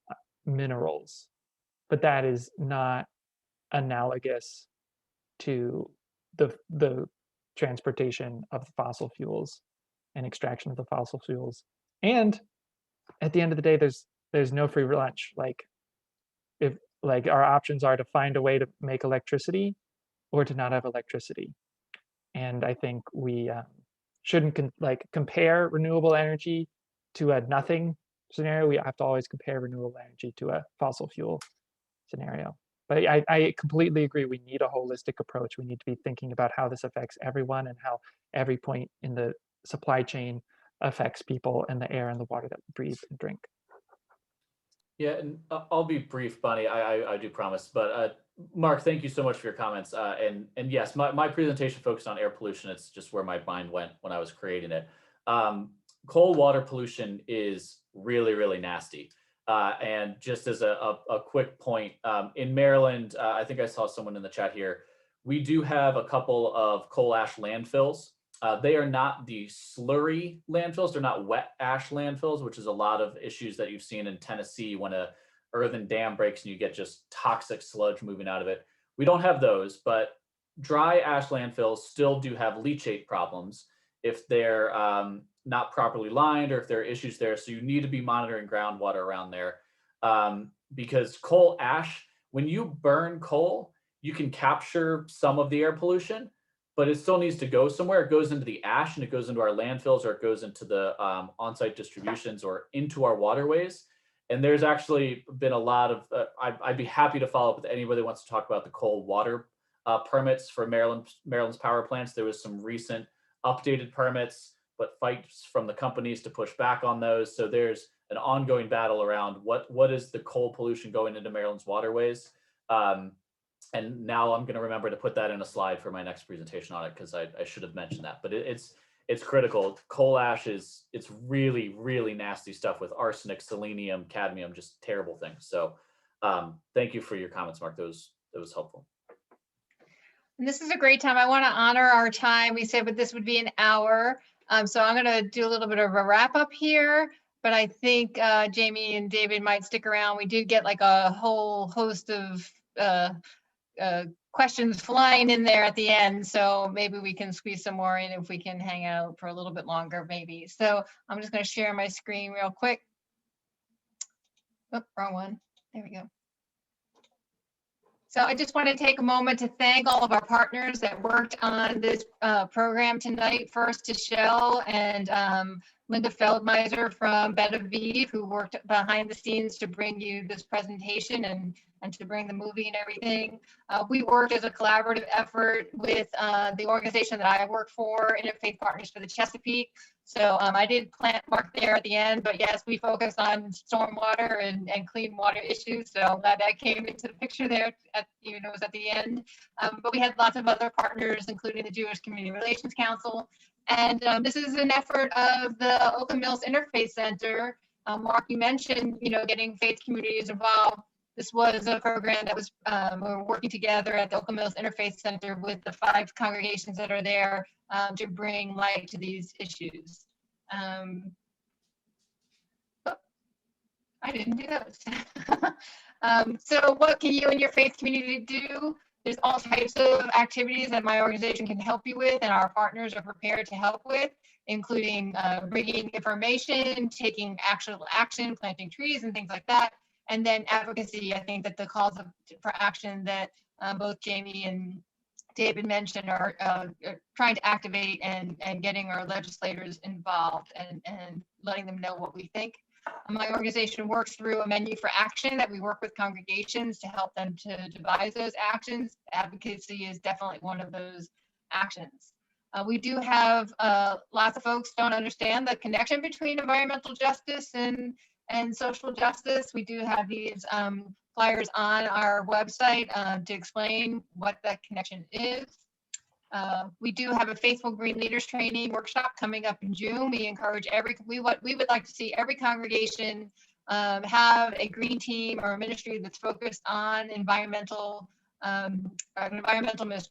minerals, but that is not analogous to the transportation of the fossil fuels and extraction of the fossil fuels. And at the end of the day, there's no free lunch. If our options are to find a way to make electricity or to not have electricity. And I think we shouldn't compare renewable energy to a nothing scenario. We have to always compare renewable energy to a fossil fuel scenario. But I completely agree. We need a holistic approach. We need to be thinking about how this affects everyone and how every point in the supply chain affects people and the air and the water that we breathe and drink. Yeah, and I'll be brief, Bonnie. I do promise. But Mark, thank you so much for your comments. And yes, my presentation focused on air pollution. It's just where my mind went when I was creating it. coal water pollution is really, really nasty. And just as a quick point, in Maryland, I think I saw someone in the chat here, we do have a couple of coal ash landfills. They are not the slurry landfills. They're not wet ash landfills, which is a lot of issues that you've seen in Tennessee when a earthen dam breaks and you get just toxic sludge moving out of it. We don't have those, but dry ash landfills still do have leachate problems if they're not properly lined or if there are issues there. So you need to be monitoring groundwater around there because coal ash, when you burn coal, you can capture some of the air pollution, but it still needs to go somewhere. It goes into the ash and it goes into our landfills, or it goes into the on-site distributions or into our waterways. And there's actually been a lot of, I'd be happy to follow up with anybody who wants to talk about the coal water permits for Maryland's power plants. There was some recent updated permits, but fights from the companies to push back on those. So there's an ongoing battle around what is the coal pollution going into Maryland's waterways. And now I'm going to remember to put that in a slide for my next presentation on it, because I should have mentioned that. But it's critical. Coal ash it's really, really nasty stuff with arsenic, selenium, cadmium, just terrible things. So thank you for your comments, Mark. That was helpful. And this is a great time. I want to honor our time. We said, but this would be an hour. So I'm going to do a little bit of a wrap up here, but I think Jamie and David might stick around. We do get like a whole host of questions flying in there at the end. So maybe we can squeeze some more in if we can hang out for a little bit longer, maybe. So I'm just going to share my screen real quick. Oh, wrong one. There we go. So I just want to take a moment to thank all of our partners that worked on this program tonight. First to Shell and Linda Feldmeiser from Bed of Eve, who worked behind the scenes to bring you this presentation and to bring the movie and everything. We worked as a collaborative effort with the organization that I work for, Interfaith Partners for the Chesapeake. So I did plant mark there at the end, but yes, we focus on stormwater and clean water issues. So I'm glad that came into the picture there, even though it was at the end. But we had lots of other partners, including the Jewish Community Relations Council. And this is an effort of the Oakland Mills Interfaith Center. Mark, you mentioned, getting faith communities involved. This was a program that was, we were working together at the Oakland Mills Interfaith Center with the 5 congregations that are there to bring light to these issues. Oh, I didn't do those. So what can you and your faith community do? There's all types of activities that my organization can help you with, and our partners are prepared to help with, including bringing information, taking actual action, planting trees and things like that. And then advocacy. I think that the calls for action that both Jamie and David mentioned are trying to activate and getting our legislators involved and letting them know what we think. My organization works through a menu for action that we work with congregations to help them to devise those actions. Advocacy is definitely one of those actions. We do have lots of folks don't understand the connection between environmental justice and social justice. We do have these flyers on our website to explain what that connection is. We do have a Faithful Green Leaders Training workshop coming up in June. We encourage we would like to see every congregation have a green team or a ministry that's focused on environmental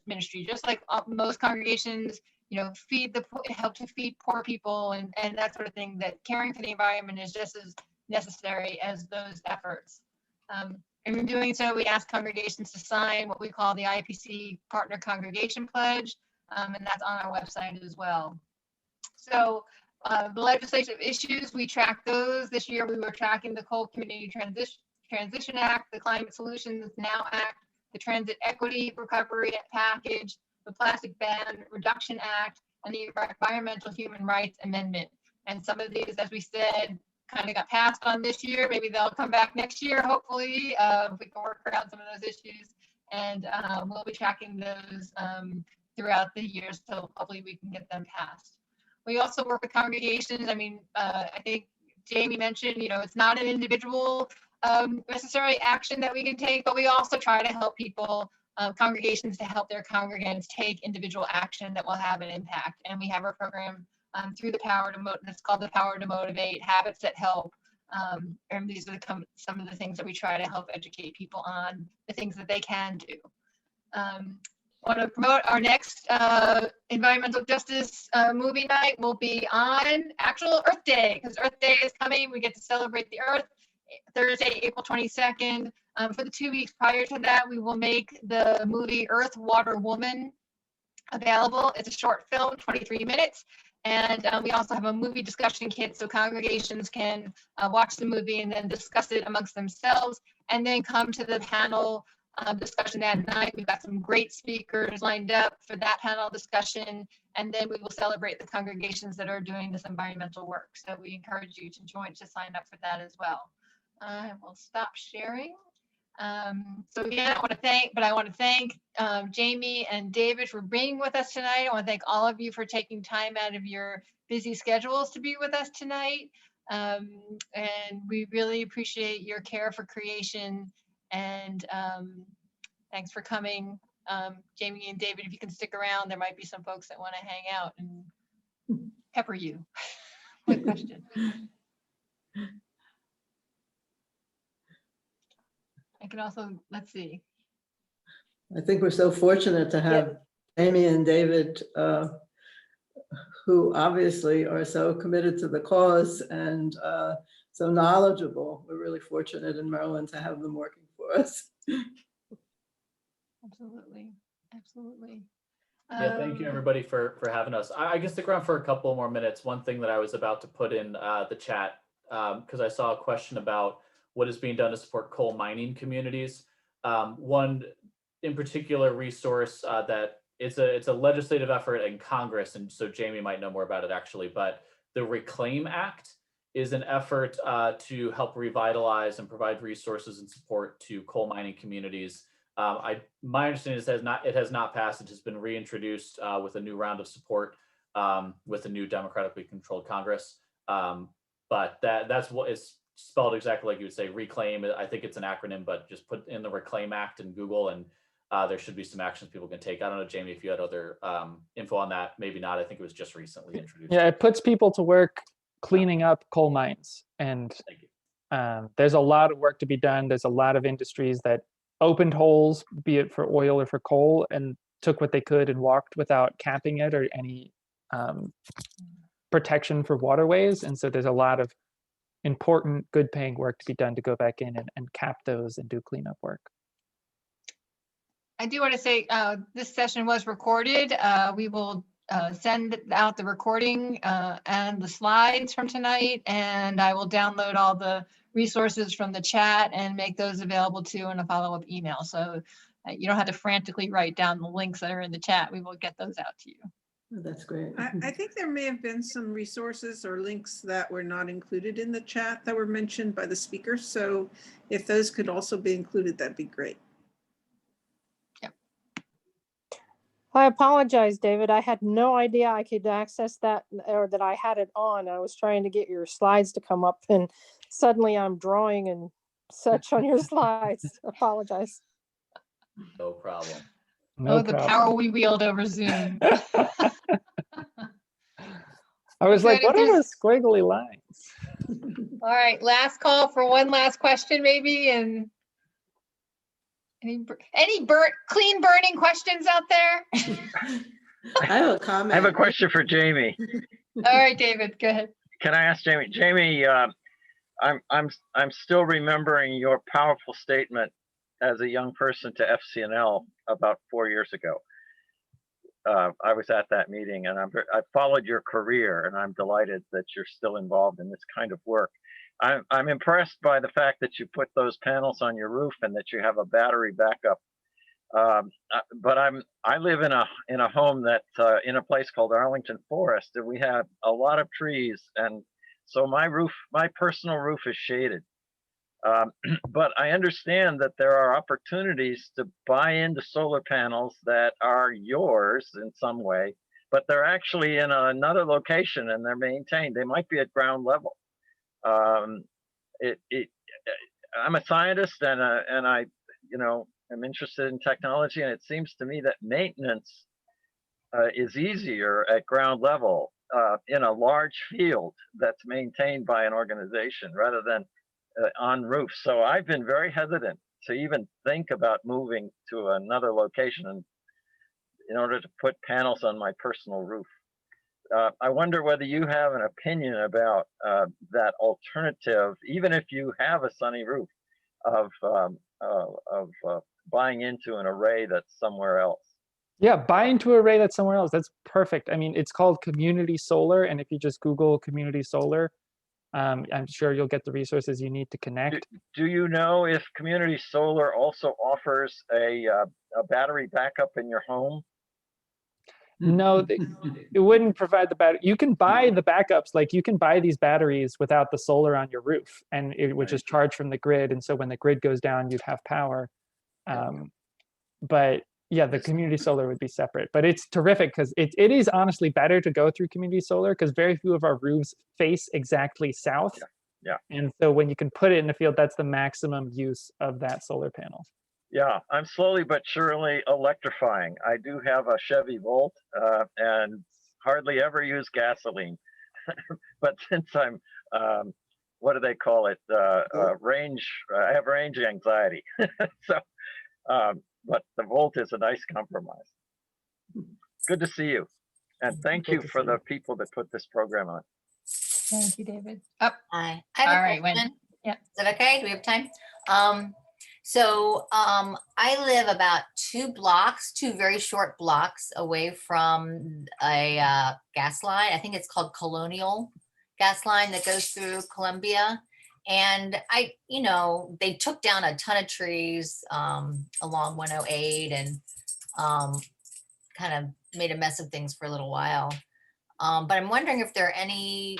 ministry, just like most congregations, help to feed poor people and that sort of thing. That caring for the environment is just as necessary as those efforts. And in doing so, we ask congregations to sign what we call the IPC Partner Congregation Pledge, and that's on our website as well. So the legislative issues, we track those. This year, we were tracking the Coal Community Transition Act, the Climate Solutions Now Act, the Transit Equity Recovery Package, the Plastic Ban Reduction Act, and the Environmental Human Rights Amendment. And some of these, as we said, kind of got passed on this year. Maybe they'll come back next year, hopefully, if we can work around some of those issues. And we'll be tracking those throughout the year, so hopefully we can get them passed. We also work with congregations. I think Jamie mentioned, it's not an individual necessary action that we can take, but we also try to help people, congregations, to help their congregants take individual action that will have an impact. And we have our program through the power to that's called the Power to Motivate, Habits That Help. And these are some of the things that we try to help educate people on, the things that they can do. Want to promote our next environmental justice movie night will be on actual Earth Day, because Earth Day is coming. We get to celebrate the Earth Thursday, April 22nd. For the 2 weeks prior to that, we will make the movie Earth, Water, Woman available. It's a short film, 23 minutes. And we also have a movie discussion kit so congregations can watch the movie and then discuss it amongst themselves, and then come to the panel discussion that night. We've got some great speakers lined up for that panel discussion, and then we will celebrate the congregations that are doing this environmental work. So we encourage you to sign up for that as well. I will stop sharing. So again, I want to thank Jamie and David for being with us tonight. I want to thank all of you for taking time out of your busy schedules to be with us tonight. And we really appreciate your care for creation. And thanks for coming. Jamie and David, if you can stick around, there might be some folks that want to hang out and pepper you with questions. I can also, let's see. I think we're so fortunate to have Amy and David, who obviously are so committed to the cause and so knowledgeable. We're really fortunate in Maryland to have them working for us. Absolutely, absolutely. Yeah, thank you everybody for having us. I can stick around for a couple more minutes. One thing that I was about to put in the chat, because I saw a question about what is being done to support coal mining communities. One in particular resource that it's a legislative effort in Congress, and so Jamie might know more about it actually, but the Reclaim Act is an effort to help revitalize and provide resources and support to coal mining communities. My understanding is it has not passed. It has been reintroduced with a new round of support with a new democratically controlled Congress. But that's what is spelled exactly like you would say, reclaim. I think it's an acronym, but just put in the Reclaim Act in Google and there should be some actions people can take. I don't know, Jamie, if you had other info on that, maybe not. I think it was just recently introduced. Yeah, it puts people to work cleaning up coal mines. And there's a lot of work to be done. There's a lot of industries that opened holes, be it for oil or for coal, and took what they could and walked without capping it or any protection for waterways. And so there's a lot of important, good paying work to be done to go back in and cap those and do cleanup work. I do want to say this session was recorded. We will send out the recording and the slides from tonight, and I will download all the resources from the chat and make those available too in a follow-up email. So you don't have to frantically write down the links that are in the chat. We will get those out to you. That's great. I think there may have been some resources or links that were not included in the chat that were mentioned by the speaker. So if those could also be included, that'd be great. I apologize, David. I had no idea I could access that or that I had it on. I was trying to get your slides to come up and suddenly I'm drawing and such on your slides. Apologize. No problem. No the problem. power we wield over Zoom. I was like, Okay, what if are there's- those squiggly lines? All right, last call for one last question maybe, and any clean burning questions out there? I have a comment. I have a question for Jamie. All right, David, go ahead. Can I ask Jamie? Jamie, I'm still remembering your powerful statement as a young person to FCNL about 4 years ago. I was at that meeting, and I followed your career, and I'm delighted that you're still involved in this kind of work. I'm impressed by the fact that you put those panels on your roof and that you have a battery backup. But I live in a home that's in a place called Arlington Forest, and we have a lot of trees, and so my personal roof is shaded. But I understand that there are opportunities to buy into solar panels that are yours in some way, but they're actually in another location and they're maintained. They might be at ground level. I'm a scientist and I, am interested in technology, and it seems to me that maintenance is easier at ground level. in a large field that's maintained by an organization rather than on roofs. So I've been very hesitant to even think about moving to another location in order to put panels on my personal roof. I wonder whether you have an opinion about that alternative, even if you have a sunny roof, of buying into an array that's somewhere else. Yeah, buy into an array that's somewhere else. That's perfect. I mean, it's called community solar. And if you just Google community solar, I'm sure you'll get the resources you need to connect. Do you know if community solar also offers a battery backup in your home? No, it wouldn't provide the battery. You can buy the backups, like you can buy these batteries without the solar on your roof, and it would just charge from the grid. And so when the grid goes down, you'd have power. But yeah, the community solar would be separate. But it's terrific because it is honestly better to go through community solar because very few of our roofs face exactly south. Yeah. And so when you can put it in the field, that's the maximum use of that solar panel. Yeah, I'm slowly but surely electrifying. I do have a Chevy Volt and hardly ever use gasoline. But since I'm, what do they call it? I have range anxiety. So, but the Volt is a nice compromise. Good to see you. And thank you for the people that put this program on. Thank you, David. Up. Hi. I have All a right, question. Wendy. Yeah. Is that okay? Do we have time? I live about two very short blocks away from a gas line. I think it's called Colonial gas line that goes through Columbia. And they took down a ton of trees along 108 and kind of made a mess of things for a little while. But I'm wondering if there are any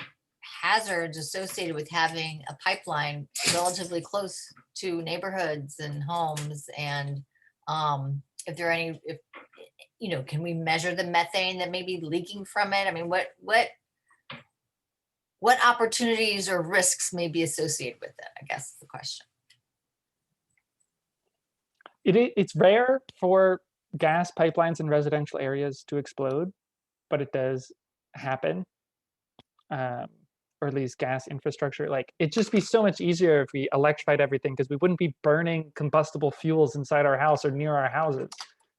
hazards associated with having a pipeline relatively close to neighborhoods and homes, and if there are any, can we measure the methane that may be leaking from it? I mean, what opportunities or risks may be associated with it, I guess is the question. It's rare for gas pipelines in residential areas to explode, but it does happen. Or at least gas infrastructure. Like, it'd just be so much easier if we electrified everything because we wouldn't be burning combustible fuels inside our house or near our houses.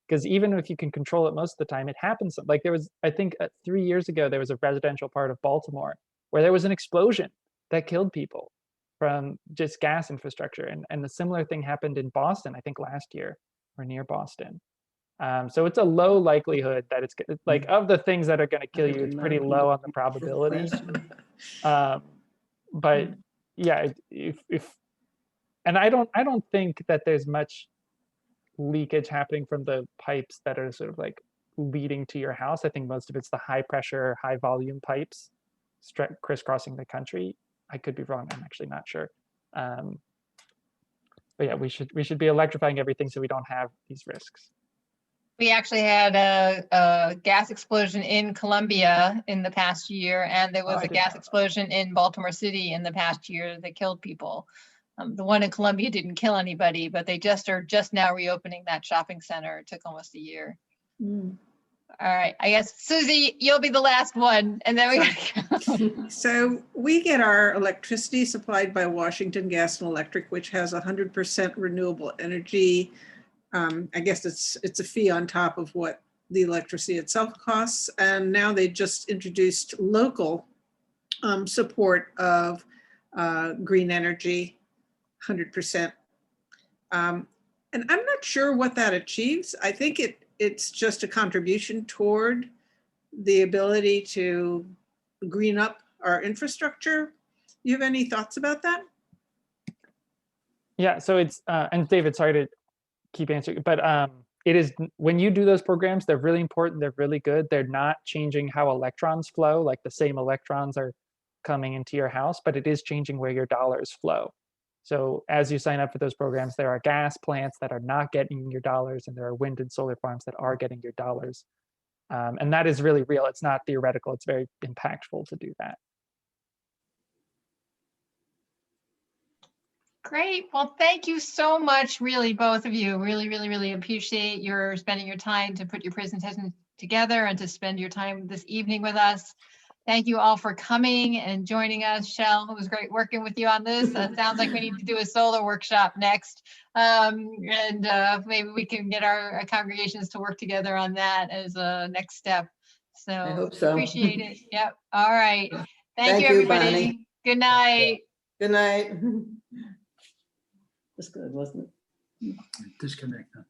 Because even if you can control it most of the time, it happens. Like there was, I think 3 years ago, there was a residential part of Baltimore where there was an explosion that killed people from just gas infrastructure. And a similar thing happened in Boston, I think last year, or near Boston. So it's a low likelihood that it's like, of the things that are going to kill you, it's pretty low on the probability. But yeah, and I don't think that there's much leakage happening from the pipes that are sort of like leading to your house. I think most of it's the high pressure, high volume pipes crisscrossing the country. I could be wrong. I'm actually not sure. But yeah, we should be electrifying everything so we don't have these risks. We actually had a gas explosion in Columbia in the past year, and there was a gas explosion in Baltimore City in the past year that killed people. The one in Columbia didn't kill anybody, but they are just now reopening that shopping center. It took almost a year. All right, I guess Susie, you'll be the last one, and then we gotta go. So we get our electricity supplied by Washington Gas and Electric, which has 100% renewable energy. I guess it's a fee on top of what the electricity itself costs. And now they just introduced local support of green energy, 100%. And I'm not sure what that achieves. I think it's just a contribution toward the ability to green up our infrastructure. You have any thoughts about that? Yeah, so it's, and David, sorry to keep answering, but it is, when you do those programs, they're really important, they're really good. They're not changing how electrons flow, like the same electrons are coming into your house, but it is changing where your dollars flow. So as you sign up for those programs, there are gas plants that are not getting your dollars, and there are wind and solar farms that are getting your dollars. And that is really real. It's not theoretical. It's very impactful to do that. Great. Well, thank you so much, really, both of you. Really appreciate your spending your time to put your presentation together and to spend your time this evening with us. Thank you all for coming and joining us. Shell, it was great working with you on this. Sounds like we need to do a solar workshop next. Maybe we can get our congregations to work together on that as a next step. So I hope so. appreciate it. Yep. All right. Thank Thank you, you, everybody. Bonnie. Good night. Good night. That's good, wasn't it? Disconnect now.